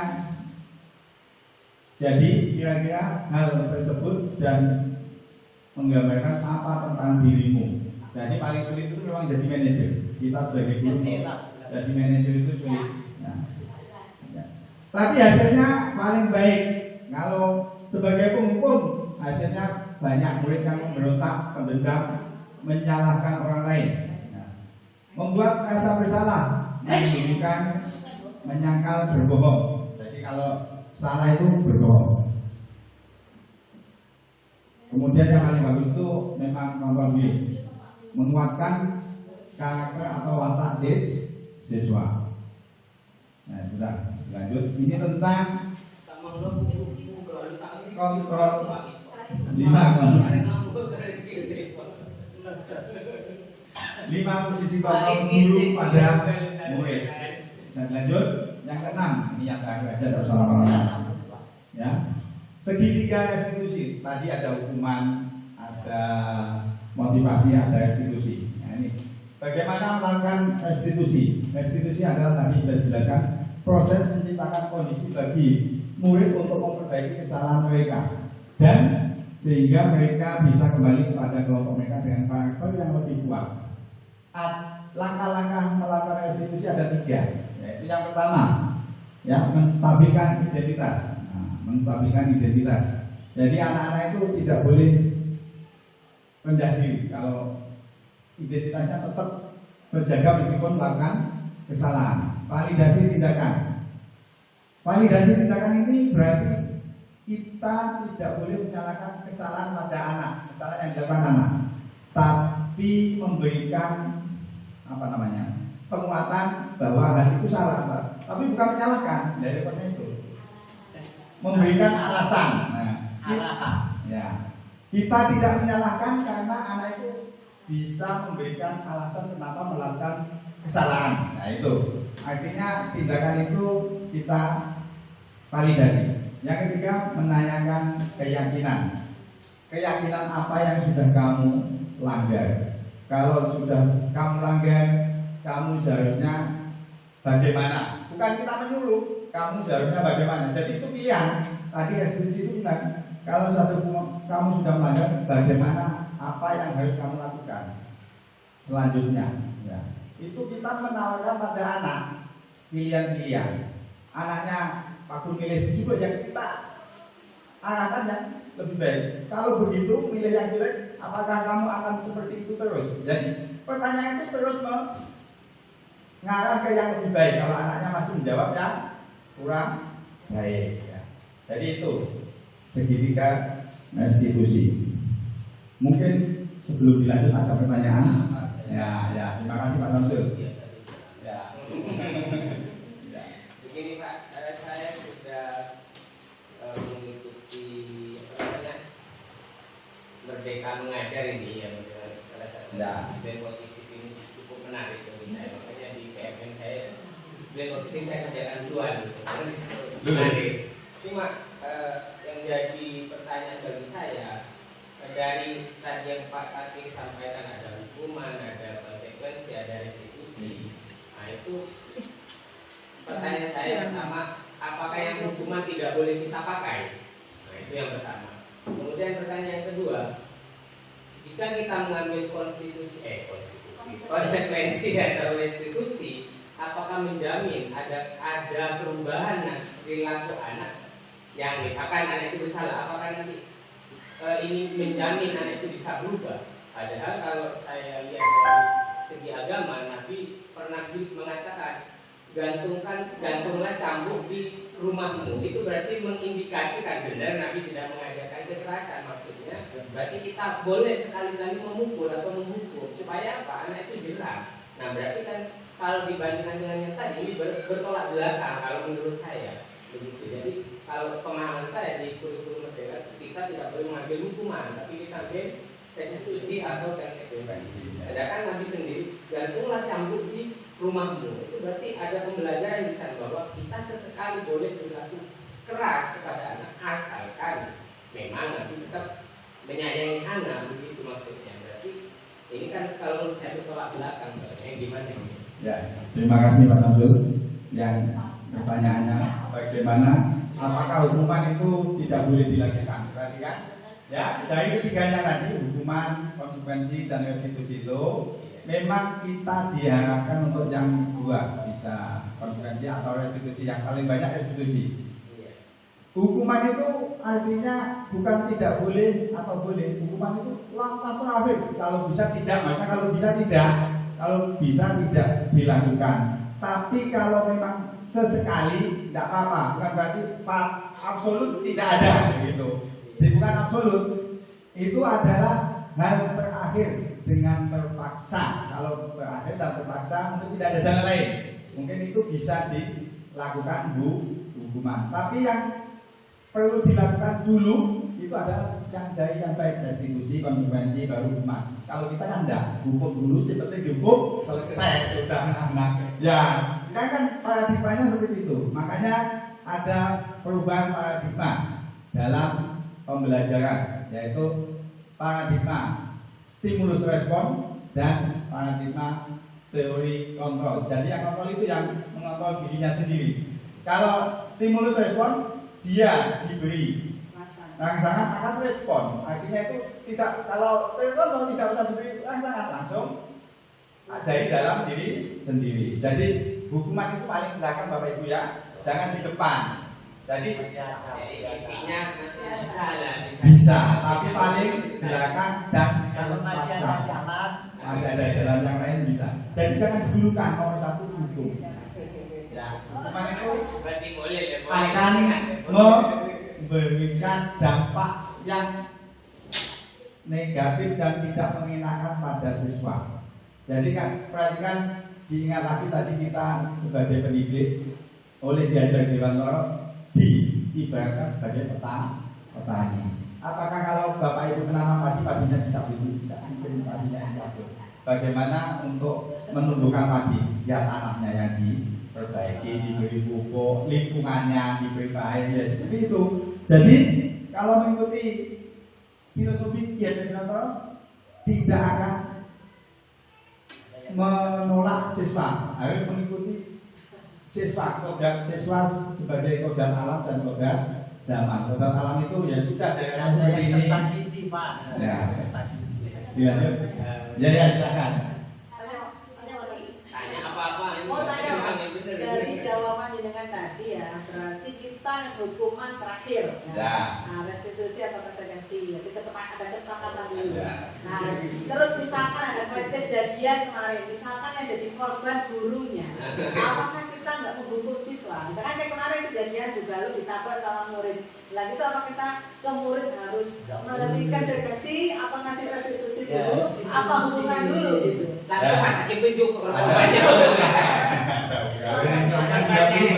jadi kira-kira hal tersebut dan menggambarkan apa tentang dirimu. Jadi paling sulit itu memang jadi manajer. Kita sebagai guru jadi manajer itu sulit. Nah, ya. Tapi hasilnya paling baik. Kalau sebagai penghukum, hasilnya banyak murid yang memberontak, mendendam, menyalahkan orang lain. Nah, membuat rasa bersalah, menyembunyikan, menyangkal, berbohong. Jadi kalau salah itu berbohong. Kemudian yang paling bagus itu memang kontrol diri, menguatkan karakter atau watak siswa. Nah, sudah lanjut. Ini tentang kontrol 5 posisi kontrol guru pada murid. Dan lanjut yang keenam, ini yang terakhir aja, tidak usah lama-lama. Ya, segitiga restitusi. Tadi ada hukuman, ada motivasi, ada restitusi. Nah, ini bagaimana melakukan restitusi? Restitusi adalah tadi sudah dijelaskan proses menciptakan kondisi bagi murid untuk memperbaiki kesalahan mereka dan sehingga mereka bisa kembali kepada kelompok mereka dengan karakter yang lebih kuat. Langkah-langkah melakukan restitusi ada 3, yaitu yang pertama, ya, menstabilkan identitas. Menstabilkan identitas. Jadi anak-anak itu tidak boleh rendah diri. Kalau identitasnya tetap terjaga meskipun melakukan kesalahan. Validasi tindakan. Validasi tindakan ini berarti kita tidak boleh menyalahkan kesalahan pada anak, kesalahan yang dilakukan anak, tapi memberikan penguatan bahwa hal itu salah, tapi bukan menyalahkan. Dari itu memberikan alasan. Nah, Arahan. ya, kita tidak menyalahkan karena anak itu bisa memberikan alasan kenapa melakukan kesalahan. Nah itu artinya tindakan itu kita validasi. Yang ketiga, menanyakan keyakinan. Keyakinan apa yang sudah kamu langgar? Kalau sudah kamu langgar, kamu seharusnya bagaimana? Bukan kita menyuruh, kamu seharusnya bagaimana. Jadi itu pilihan. Tadi eksekusi itu bilang, kalau kamu sudah melanggar, bagaimana? Apa yang harus kamu lakukan selanjutnya? Ya. Itu kita menawarkan pada anak pilihan-pilihan. Anaknya Pak Guru milih juga yang kita arahkan yang lebih baik. Kalau begitu milih yang jelek, apakah kamu akan seperti itu terus? Jadi pertanyaan itu terus mengarah ke yang lebih baik. Kalau anaknya masih menjawab yang kurang baik. Ya. Jadi itu segitiga restitusi. Mungkin sebelum dilanjut ada pertanyaan. Ya, terima kasih Pak Samsul. Ya. Begini Pak, saya sudah mengikuti Merdeka Mengajar ini yang salah satu disiplin positif ini cukup menarik bagi saya. Makanya di PMN saya disiplin positif saya kerjakan dua menarik. Cuma yang jadi pertanyaan bagi saya dari tadi yang Pak Katir sampaikan ada hukuman, ada konsekuensi, ada restitusi. Nah itu pertanyaan saya pertama, apakah yang hukuman tidak boleh kita pakai? Nah itu yang pertama. Kemudian pertanyaan kedua, jika kita mengambil konsekuensi atau restitusi, apakah menjamin ada perubahan perilaku anak yang misalkan anak itu bersalah? Apakah nanti ini menjamin anak itu bisa berubah? Padahal kalau saya lihat dari segi agama, Nabi pernah mengatakan gantunglah cambuk di rumahmu. Itu berarti mengindikasikan benar Nabi tidak mengajarkan kekerasan. Maksudnya berarti kita boleh sekali-kali memukul atau menghukum supaya apa? Anak itu jerah. Nah berarti kan kalau dibandingkan dengan yang tadi ini bertolak belakang kalau menurut saya begitu. Jadi kalau pemahaman saya di kurikulum Merdeka kita tidak boleh mengambil hukuman, tapi kita ambil restitusi atau konsekuensi. Sedangkan Nabi sendiri gantunglah cambuk di rumahmu. Itu berarti ada pembelajaran di sana bahwa kita sesekali boleh berlaku keras kepada anak asalkan memang Nabi tetap menyayangi anak, begitu maksudnya. Berarti ini kan kalau menurut saya bertolak belakang, gimana ini? Ya, terima kasih Pak Samsul. Yang pertanyaannya bagaimana? Apakah hukuman itu tidak boleh dilakukan? Berarti kan? Ya, dari ketiganya tadi hukuman, konsekuensi dan restitusi itu memang kita diharapkan untuk yang dua, bisa konsekuensi atau restitusi, yang paling banyak restitusi. Hukuman itu artinya bukan tidak boleh atau boleh. Hukuman itu langkah terakhir. Kalau bisa tidak, maka kalau bisa tidak. Kalau bisa tidak dilakukan. Tapi kalau memang sesekali tidak apa-apa. Bukan berarti absolut tidak ada gitu. Jadi bukan absolut. Itu adalah hal terakhir dengan terpaksa. Kalau terakhir dan terpaksa untuk tidak ada jalan lain, mungkin itu bisa dilakukan hukuman. Tapi yang perlu dilakukan dulu itu adalah yang dari yang baik, restitusi, konsekuensi, baru hukuman. Kalau kita kan enggak, hukum dulu seperti dihukum selesai sudah anak. Ya, sekarang kan paradigmanya seperti itu. Makanya ada perubahan paradigma dalam pembelajaran, yaitu paradigma stimulus respon dan paradigma teori kontrol. Jadi yang kontrol itu yang mengontrol dirinya sendiri. Kalau stimulus respon, dia diberi rangsangan akan respon. Artinya itu tidak, kalau teori kontrol tidak usah diberi rangsangan, langsung ada di dalam diri sendiri. Jadi hukuman itu paling belakang Bapak Ibu ya, jangan di depan. Jadi intinya masih bisa lah, bisa, tapi paling belakang dan Kalau masih ada jalan, ada jalan yang lain bisa. Jadi jangan didulukan, nomor satu hukum. Ya, hukuman itu berarti boleh ya, akan memberikan dampak yang negatif dan tidak mengenakan pada siswa. Jadi kan perhatikan, diingat lagi tadi kita sebagai pendidik oleh diajar Dewan Loro ibaratkan sebagai petani. Apakah kalau bapak ibu menanam padi, padinya dicabut? Tidak mungkin padinya dicabut. Bagaimana untuk menumbuhkan padi? Ya tanahnya yang diperbaiki, diberi pupuk, lingkungannya diberi baik, ya seperti itu. Jadi kalau mengikuti filosofi Kiai Noto tidak akan menolak siswa, harus mengikuti siswa sebagai kodam alam dan kodam zaman. Kodam alam itu ya sudah daerah seperti ini. Tersakiti Pak. Ya. Tersakiti. Dilanjut. Ya silakan. Tanya apa-apa ini. Oh, tanya Pak. Yang bener, Dari ini. jawaban dengan tadi ya, berarti kita hukuman terakhir Ya. Nah, restitusi atau restitusi, jadi ada kesepakatan dulu. Ya. Nah, terus misalkan ada kejadian kemarin, misalkan yang jadi korban gurunya, apakah kita nggak menghukum siswa? Misalkan kayak kemarin kejadian juga lu ditabrak sama murid, lah itu apa kita ke murid harus mengasihkan konsekuensi, apa ngasih restitusi dulu, apa hubungan dulu gitu? Langsung pakai tunjuk ke Ada.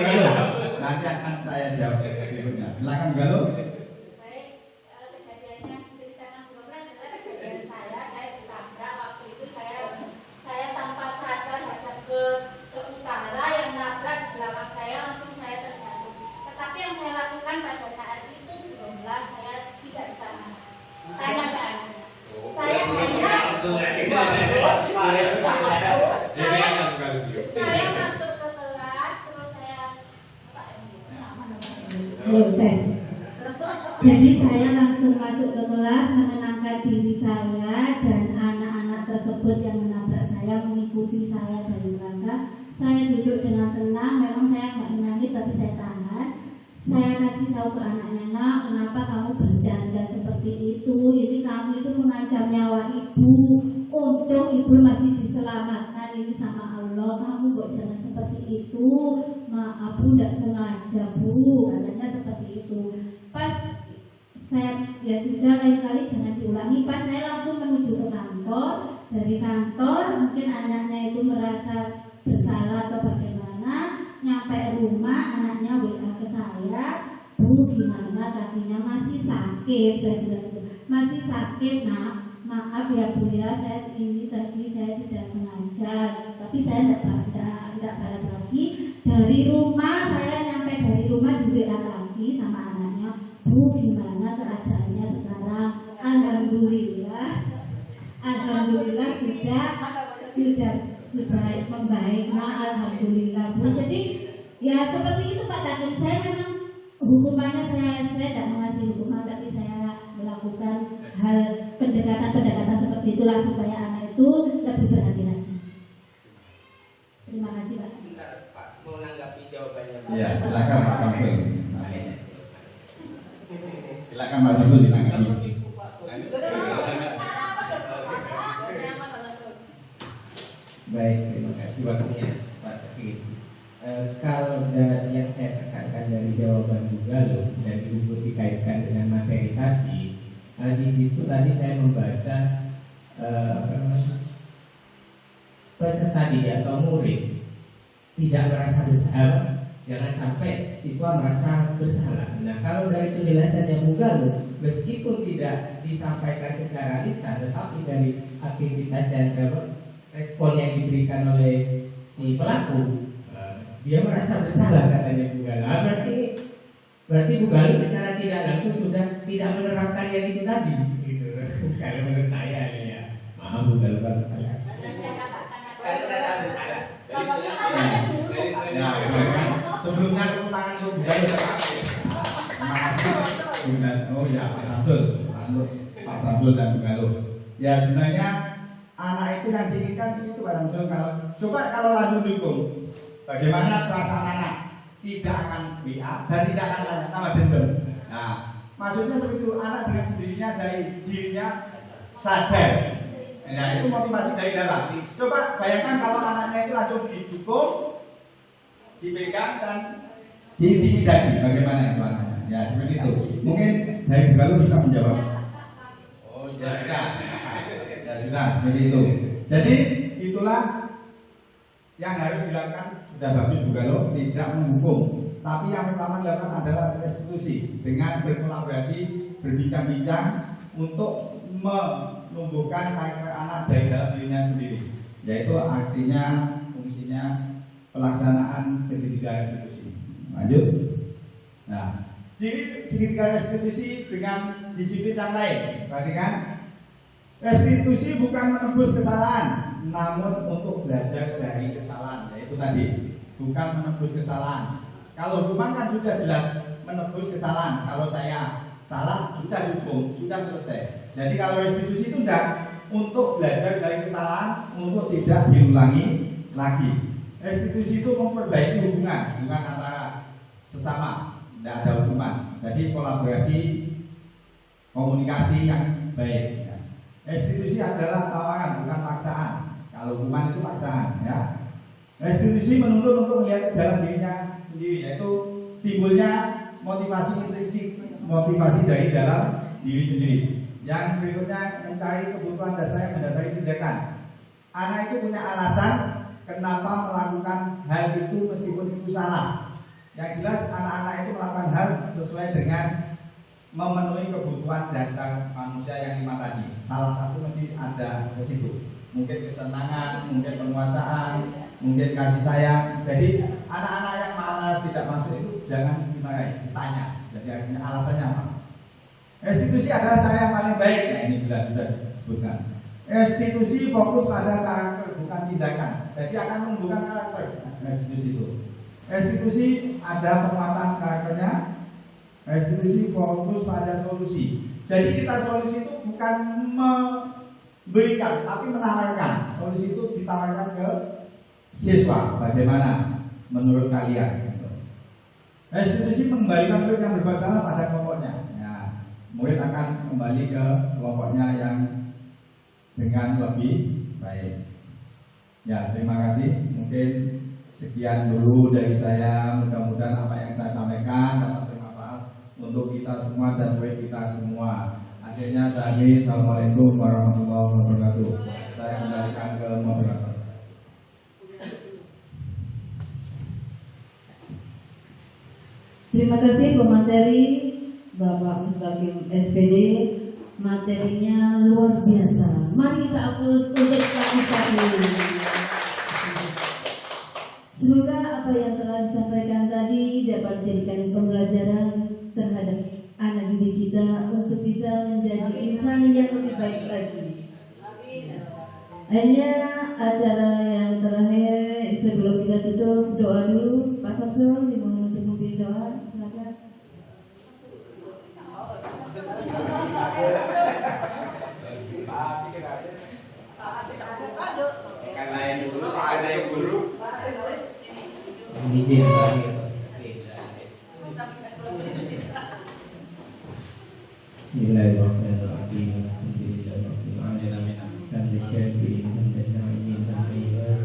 banyak. Nanti akan saya jawab berikutnya. Silakan Galuh. Baik, kejadiannya ceritakan belum adalah kejadian saya ditabrak waktu itu saya tanpa sadar hadap ke utara yang nabrak di belakang saya langsung saya terjatuh. Tetapi yang saya lakukan pada saat itu belumlah saya tidak bisa marah. Tanya ke anak. Saya masuk ke kelas terus saya tes. Jadi saya langsung masuk ke kelas menenangkan diri saya dan anak-anak tersebut yang menabrak saya mengikuti saya dari belakang. Saya duduk dengan tenang, memang saya nggak menangis tapi saya tahan. Saya kasih tahu ke anaknya, nak, kenapa kamu bercanda seperti itu? Ini kamu itu mengancam nyawa ibu. Untung ibu masih diselamatkan ini sama Allah. Kamu kok jangan seperti itu. Maaf bu, tidak sengaja bu, katanya seperti itu. Pas saya ya sudah lain kali jangan diulangi. Pas saya langsung menuju ke kantor. Dari kantor mungkin anaknya itu merasa bersalah atau bagaimana. Nyampe rumah anaknya WA ke saya, bu gimana kakinya masih sakit, saya bilang gitu. Masih sakit nak, maaf ya bu ya, saya ini tadi saya tidak sengaja, tapi saya tidak balas lagi. Dari rumah saya nyampe dari rumah di WA lagi sama anaknya, bu gimana keadaannya sekarang? Alhamdulillah sudah membaik, alhamdulillah bu. Jadi ya seperti itu Pak Takun. Saya memang hukumannya saya tidak mengasih hukuman, tapi saya melakukan hal pendekatan seperti itulah supaya anak itu lebih berhati-hati. Terima kasih Pak. Sebentar Pak, mau menanggapi jawabannya Pak. Ya, silakan Pak Samsul. Silakan Pak Samsul ditanggapi. Baik, terima kasih waktunya Pak Taufik. Kalau dari yang saya tekankan dari jawaban juga loh dan itu dikaitkan dengan materi tadi, di situ tadi saya membaca peserta didik atau murid tidak merasa bersalah, jangan sampai siswa merasa bersalah. Nah, kalau dari penjelasan yang Mugaluh, meskipun tidak disampaikan secara lisan, tetapi dari aktivitas yang respon yang diberikan oleh si pelaku, dia merasa bersalah katanya Mugaluh. Berarti Mugaluh secara tidak langsung sudah tidak menerapkan yang itu tadi. Gitu. Kalau menurut saya ya, maaf Mugaluh baru salah. Ya, sebelumnya tepuk tangan untuk Mugaluh. Terima kasih. Oh ya, Pak Samsul, Pak Samsul dan Mugaluh. Ya sebenarnya anak itu yang diinginkan itu Pak Samsul. Kalau langsung dihukum, bagaimana perasaan anak? Tidak akan WA dan tidak akan tanya tambah dendam. Nah, maksudnya seperti itu, anak dengan sendirinya dari dirinya sadar. Ya, itu motivasi dari dalam. Coba bayangkan kalau anaknya itu langsung dihukum, dipegang dan diintimidasi, bagaimana itu anaknya? Ya seperti itu. Mungkin dari Mugaluh bisa menjawab. Oh ya sudah, seperti itu. Jadi itulah Yang harus dilakukan sudah bagus juga loh, tidak menghukum. Tapi yang pertama dilakukan adalah restitusi dengan berkolaborasi, berbincang-bincang untuk menumbuhkan karakter anak dari dalam dirinya sendiri, yaitu artinya fungsinya pelaksanaan segitiga restitusi. Lanjut. Nah, ciri segitiga restitusi dengan disiplin yang lain. Perhatikan, restitusi bukan menebus kesalahan, namun untuk belajar dari kesalahan. Yaitu tadi, bukan menebus kesalahan. Kalau hukuman kan sudah jelas menebus kesalahan. Kalau saya salah sudah dihukum, sudah selesai. Jadi kalau restitusi itu tidak, untuk belajar dari kesalahan, untuk tidak diulangi lagi. Restitusi itu memperbaiki hubungan antara sesama, tidak ada hukuman. Jadi kolaborasi, komunikasi yang baik. Ya. Restitusi adalah tawaran, bukan paksaan. Kalau hukuman itu paksaan. Ya. Restitusi menuntut untuk melihat dalam dirinya sendiri, yaitu timbulnya motivasi intrinsik, motivasi dari dalam diri sendiri. Yang berikutnya mencari kebutuhan dasar yang mendasari tindakan. Anak itu punya alasan kenapa melakukan hal itu meskipun itu salah. Yang jelas anak-anak itu melakukan hal sesuai dengan memenuhi kebutuhan dasar manusia yang 5 tadi. Salah satu mesti ada ke situ. Mungkin kesenangan, mungkin penguasaan, mungkin kasih sayang. Jadi anak-anak yang malas tidak masuk itu jangan dimarahi, ditanya. Jadi artinya alasannya apa? Restitusi adalah cara yang paling baik. Nah ini jelas sudah disebutkan. Restitusi fokus pada karakter bukan tindakan. Jadi akan menumbuhkan karakter. Restitusi itu. Restitusi ada penguatan karakternya. Restitusi fokus pada solusi. Jadi kita solusi itu bukan memberikan, tapi menawarkan. Solusi itu ditawarkan ke siswa. Bagaimana menurut kalian? Restitusi mengembalikan murid yang berbuat salah pada kelompoknya. Ya, murid akan kembali ke kelompoknya yang dengan lebih baik. Ya, terima kasih. Mungkin sekian dulu dari saya. Mudah-mudahan apa yang saya sampaikan dapat bermanfaat untuk kita semua dan murid kita semua. Akhirnya saya akhiri. Assalamualaikum warahmatullahi wabarakatuh. Saya kembalikan ke moderator. Terima kasih pemateri Bapak Mustaqim SPD. Materinya luar biasa. Mari kita aplaus untuk Pak Mustaqim. Semoga apa yang telah disampaikan tadi dapat dijadikan pembelajaran terhadap anak didik kita untuk bisa menjadi insan yang lebih baik lagi. Hanya acara yang terakhir sebelum kita tutup, doa dulu. Pak Samsul dimohon untuk memimpin doa. Silakan. Karena yang dulu ada yang dulu. Izin tadi. Bismillahirrahmanirrahim. Alhamdulillahirabbil alamin. Hamdan syakirin, hamdan na'imin, hamdan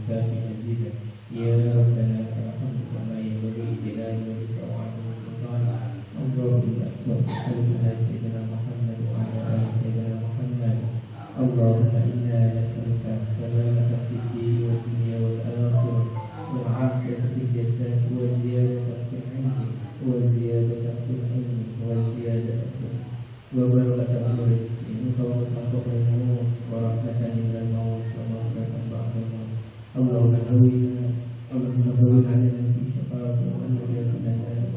kafi mazidan. Ya Rabbana alhamdu kama yanbaghi li jalali wajhika wa 'azimi sultanik. Allahumma salli ala sayyidina Muhammad wa ala ali sayyidina Muhammad. Allahumma inna nas'aluka salamata fid din wa dunya wal akhirah wal 'afiyata fil jasad wa ziyadata fil 'ilmi wa ziyadata fil 'ilmi wa ziyadata wa barakatan fil rizqi wa tawfiqan wa rahmatan minal maut wa maghfiratan ba'da maut. Allahumma hawwina lana fi syafa'ati wa najatna min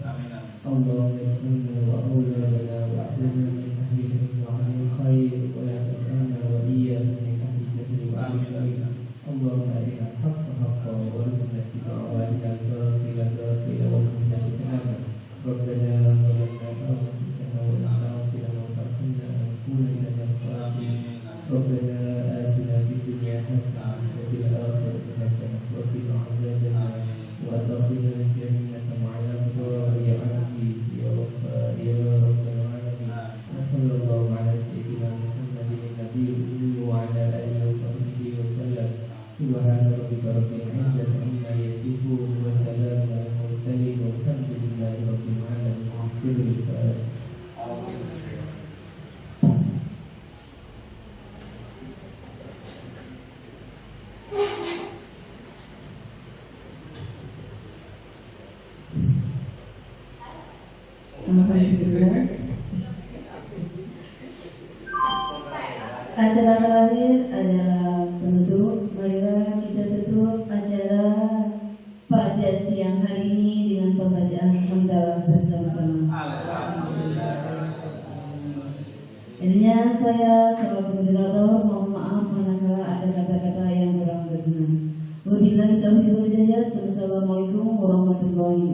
Amin. Allahumma inna wa awlana wa ahlina min ahli wa ahli khair wa la tasana wa iyyana min ahli jahli wa ahli khair. Allahumma arina al-haqqa haqqan wa arzuqna ittiba'ahu wa arina al-batila batila wa arzuqna ijtinabah. Rabbana zalamna anfusana wa in lam taghfir lana wa tarhamna lanakunanna minal khasirin. Rabbana atina fid dunya hasanah wa fil akhirati hasanah wa qina adzabannar wa adkhilna al-jannata ma'al abrar ya aziz ya ghaffar ya rabbal alamin. Sallallahu ala sayyidina Muhammadin nabiyil ummi wa ala alihi wa sahbihi wa sallam. Subhana rabbika rabbil izzati amma yasifun wa salamun alal mursalin walhamdulillahi rabbil alamin.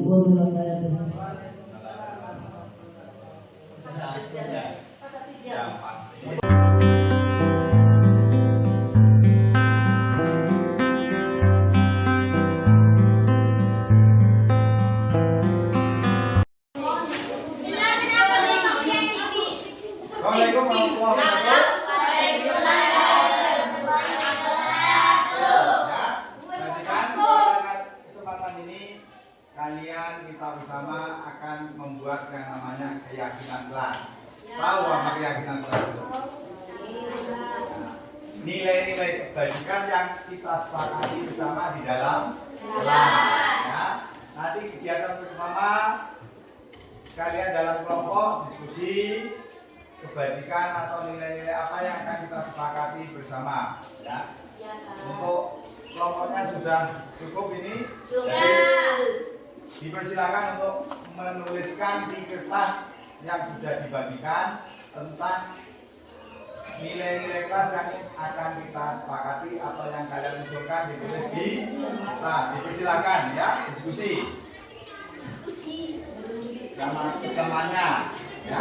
wabarakatuh. Yang pasti. Assalamualaikum warahmatullahi wabarakatuh. Perhatikan, pada kesempatan ini kalian kita bersama akan membuat yang namanya keyakinan kelas. Tahu apa keyakinan kelas itu? Nilai-nilai kebajikan yang kita sepakati bersama di dalam kelas. Ya. Nanti kegiatan bersama kalian dalam kelompok diskusi kebajikan atau nilai-nilai apa yang akan kita sepakati bersama. Ya. Untuk kelompoknya sudah cukup ini. Jadi, dipersilakan untuk menuliskan di kertas yang sudah dibagikan tentang nilai-nilai kelas yang akan kita sepakati atau yang kalian usulkan ditulis di kertas. Dipersilakan ya, diskusi. Yang masuk temannya ya.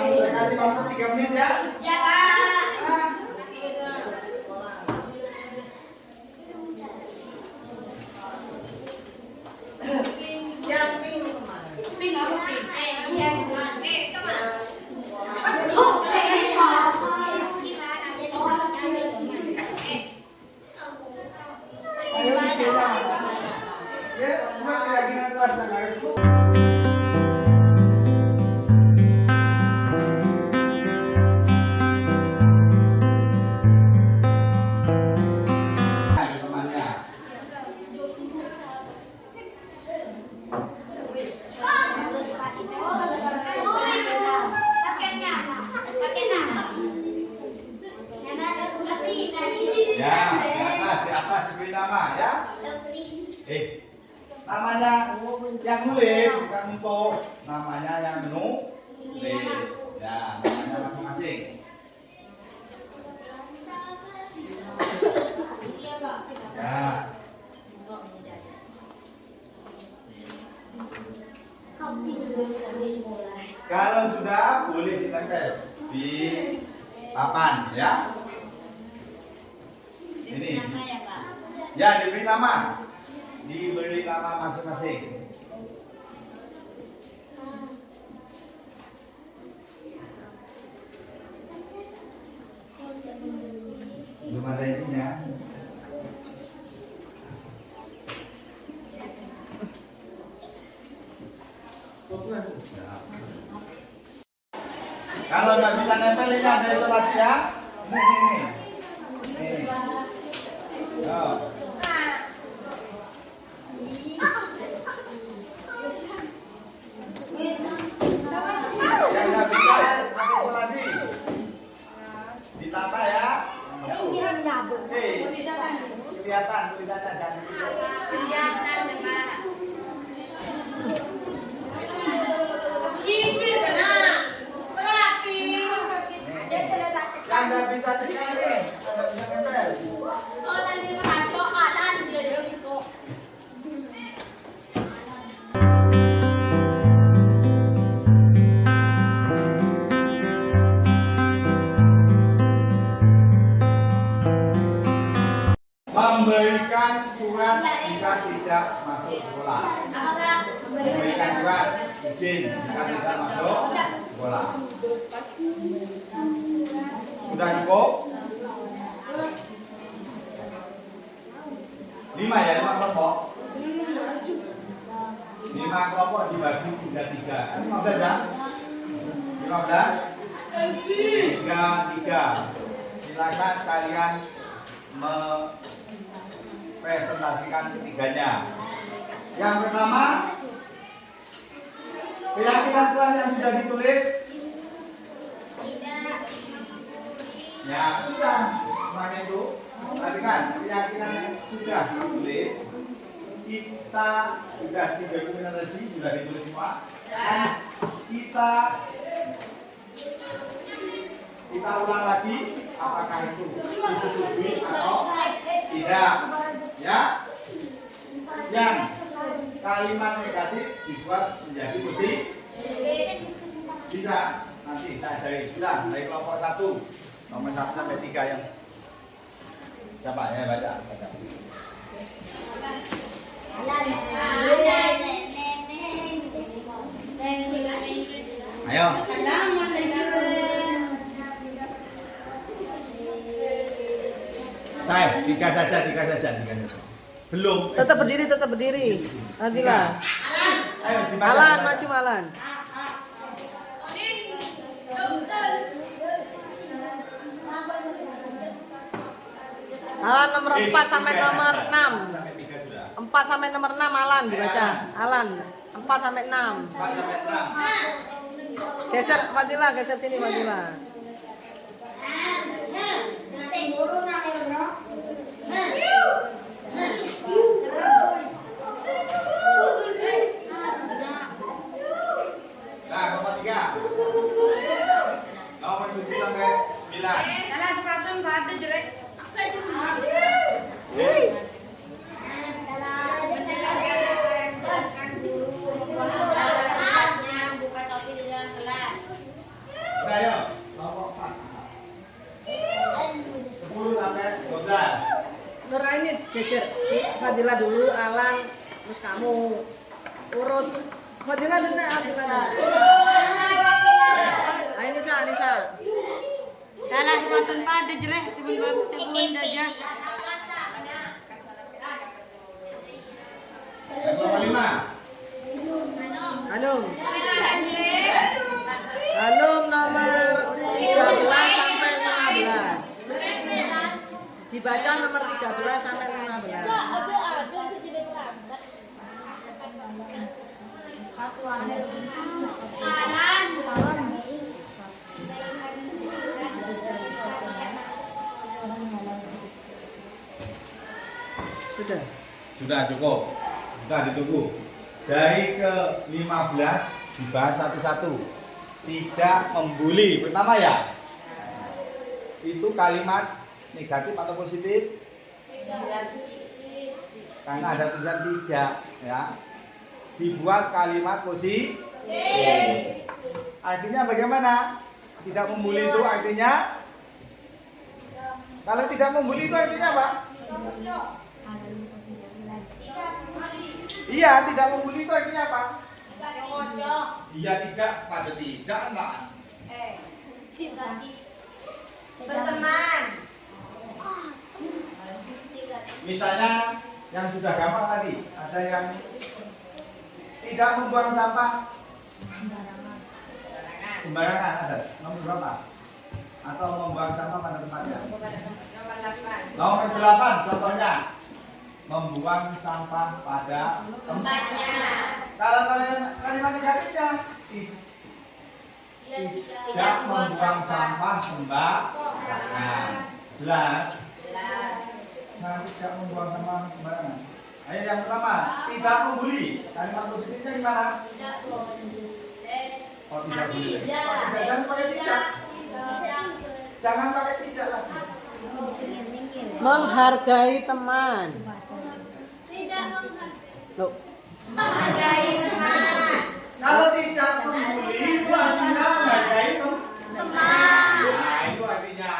Saya kasih waktu 3 menit ya. Ya, Pak. Yang pink kemana? Pink apa pink? Kemana? Ayo kita. Ya, semua keyakinan kelas yang harus. Ya, di atas diberi nama ya. Namanya yang nulis bukan untuk namanya yang menulis. Ya, namanya masing-masing. Ya. Kalau sudah boleh ditempel di papan ya. Ini. Ya, diberi nama. Diberi nama masing-masing. Belum ada isinya. Kalau nggak bisa nempel ini ada isolasi ya. Ini. Yo. Yang nggak bisa pakai isolasi. Ditata ya. Kelihatan tulisannya jangan yang nggak bisa cekal nih, nggak bisa nempel. Memberikan surat jika tidak masuk sekolah. Memberikan surat izin jika tidak masuk sekolah. Sudah cukup? 5 ya, 5 kelompok. 5 kelompok dibagi 3-3. 15 ya? 15? 3-3. Silakan kalian presentasikan ketiganya. Yang pertama, keyakinan kelas yang sudah ditulis. Ya, sudah semuanya itu. Perhatikan, keyakinan yang sudah ditulis kita sudah 3 kombinasi sudah ditulis semua. Kita ulang lagi apakah itu disetujui atau tidak, ya. Yang kalimat negatif dibuat menjadi positif. Bisa nanti saya ajari. Sudah dari kelompok 1 nomor 1 sampai 3 yang siapa ya baca. Ayo. Saya 3 saja. Belum. Tetap berdiri. Adila. Ayo dibaca. Alan, maju Alan. Alan nomor 4 sampai nomor 6. 4 sampai nomor 6 Alan dibaca. Alan 4 sampai 6. 4 sampai 6. Geser Fadila, geser sini Fadila. Nah, nomor 3. Nomor 7 sampai 9. Salah sepatu pada jelek. Buka topi di dalam kelas. Udah, ayo. Nomor 4. 10 sampai 12. Nora ini geser. Fadila dulu, Alan, terus kamu urut. Fadila dulu, Fadila. Nisa. Salah sepatu pada jelek sebelum aja. Yang nomor 5. Anum nomor 13 sampai 15. Dibaca nomor 13 sampai 15. Sudah cukup. Sudah ditunggu. Dari ke 15 dibahas satu-satu. Tidak membuli. Pertama ya. Itu kalimat negatif atau positif? Karena ada tulisan tidak, ya. Dibuat kalimat positif. Artinya bagaimana? Tidak membuli itu artinya? Kalau tidak membuli itu artinya apa? Iya, tidak membuli itu artinya apa? Iya, tidak pada tidak, enggak. Berteman. Misalnya yang sudah gampang tadi, ada yang tidak membuang sampah sembarangan, ada nomor berapa? Atau membuang sampah pada tempatnya? Nomor 8 contohnya, membuang sampah pada tempatnya. Kalau kalimat negatifnya tidak membuang sampah sembarangan. Jelas? Tidak membuang sampah sembarangan. Ayo yang pertama, tidak membuli. Kalimat positifnya gimana? Tidak boleh. Oh, tidak boleh. Jangan pakai tidak. Jangan pakai tidak lagi. Menghargai teman. Tidak Loh, menghargai teman. Kalau tidak membuli itu artinya menghargai teman. Nah, itu artinya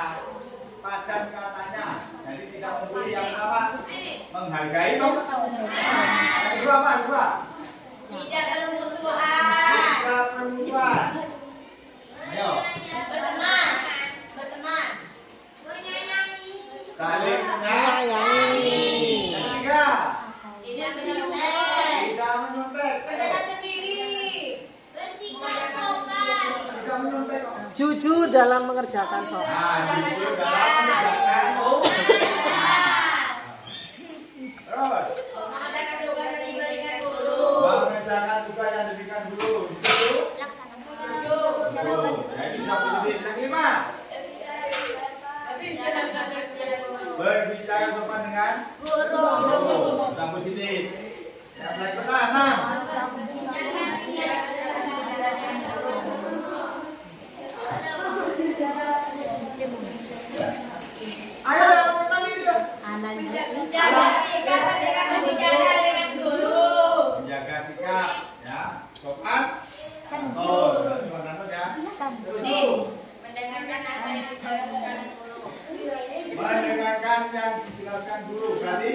padan katanya. Jadi tidak membuli yang apa? Menghargai teman. Dua apa? Dua. Tidak bermusuhan. Tidak bermusuhan. Ayo. Berteman. Menyayangi. Saling menyayangi. Yang ketiga. Tidak menyontek. Tidak menyontek. Kerjakan sendiri. Bersikap sopan. Tidak menyontek. Jujur dalam mengerjakan soal. Nah, jujur dalam mengerjakan terus. Mengadakan tugas yang diberikan guru. Mengerjakan tugas yang diberikan guru. Laksanakan. Jadi tidak positif. Yang kelima. Berbicara sopan dengan guru. Tidak positif. Yang mulai benar, 6. Ayo yang pertama ini deh. Menjaga sikap ketika berbicara dengan guru. Menjaga sikap, ya. Sopan. Santun. Cuma santun ya. Terus. Mendengarkan apa yang dijelaskan guru. Mendengarkan yang dijelaskan guru. Berarti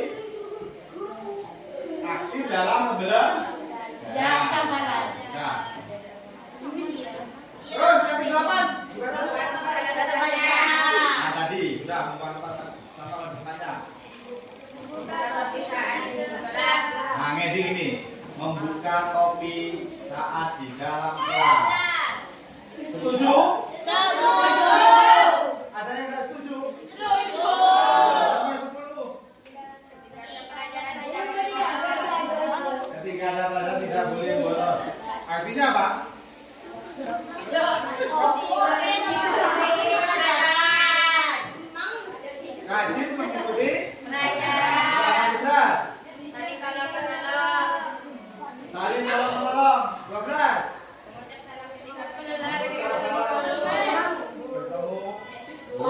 aktif dalam membela. Ya, kamaran. Ya. Terus yang ke-8. Nah tadi sudah membuat sama temannya. Nah ngedi ini membuka topi saat di dalam kelas. Setuju? Setuju. Ada yang nggak setuju? Setuju. Nomor 10. Ketika ada pelajaran tidak boleh bolos. Artinya apa? Rajin mengikuti pelajaran. Saling tolong menolong. 12. Bertemu. 13.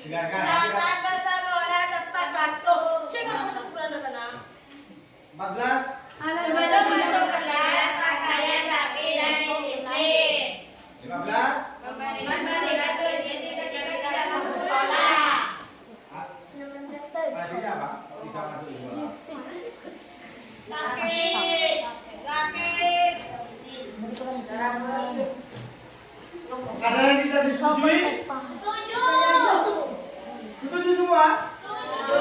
Dengarkan. Datang ke sekolah tepat waktu. Jangan masuk bulan depan. 14. Sebelum masuk kelas, pakaian rapi dan disiplin. 15. Memberi baju disiplin ketika tidak masuk sekolah. Artinya apa? Kalau tidak masuk sekolah. Kaki. Ada yang tidak disetujui? Setuju. Setuju semua? Setuju.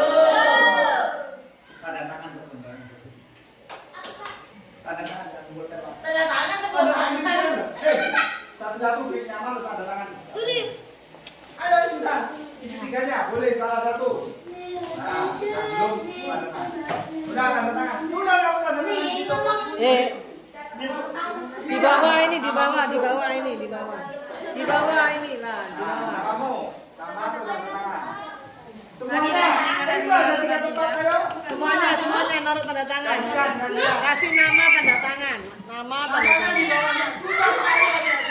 Tanda tangan teman-teman. Tanda tangan jangan buat apa? Tanda tangan Tanda tangan ini benar. Satu-satu beri nyaman lu tanda tangan. Ayo sudah. Isi tiganya boleh salah satu. Nah, belum tanda tangan. Sudah tanda tangan. Sudah kamu tanda tangan gitu. Di bawah ini, di bawah ini, di bawah. Di bawah ini lah, di Nah, bawah. kamu tambah tuh tanda tangan. Semuanya. Itu ada 3 tempat ayo. Semuanya naruh tanda tangan. Kasih nama tanda tangan. Nama tanda tangan.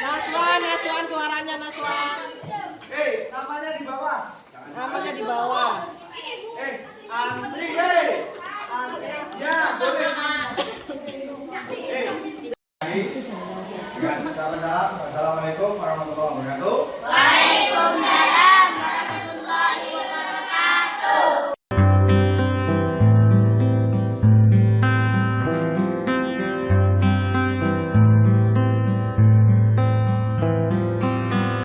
Naswan, suaranya Naswan. Namanya di bawah. Namanya di bawah. Andri, Andri.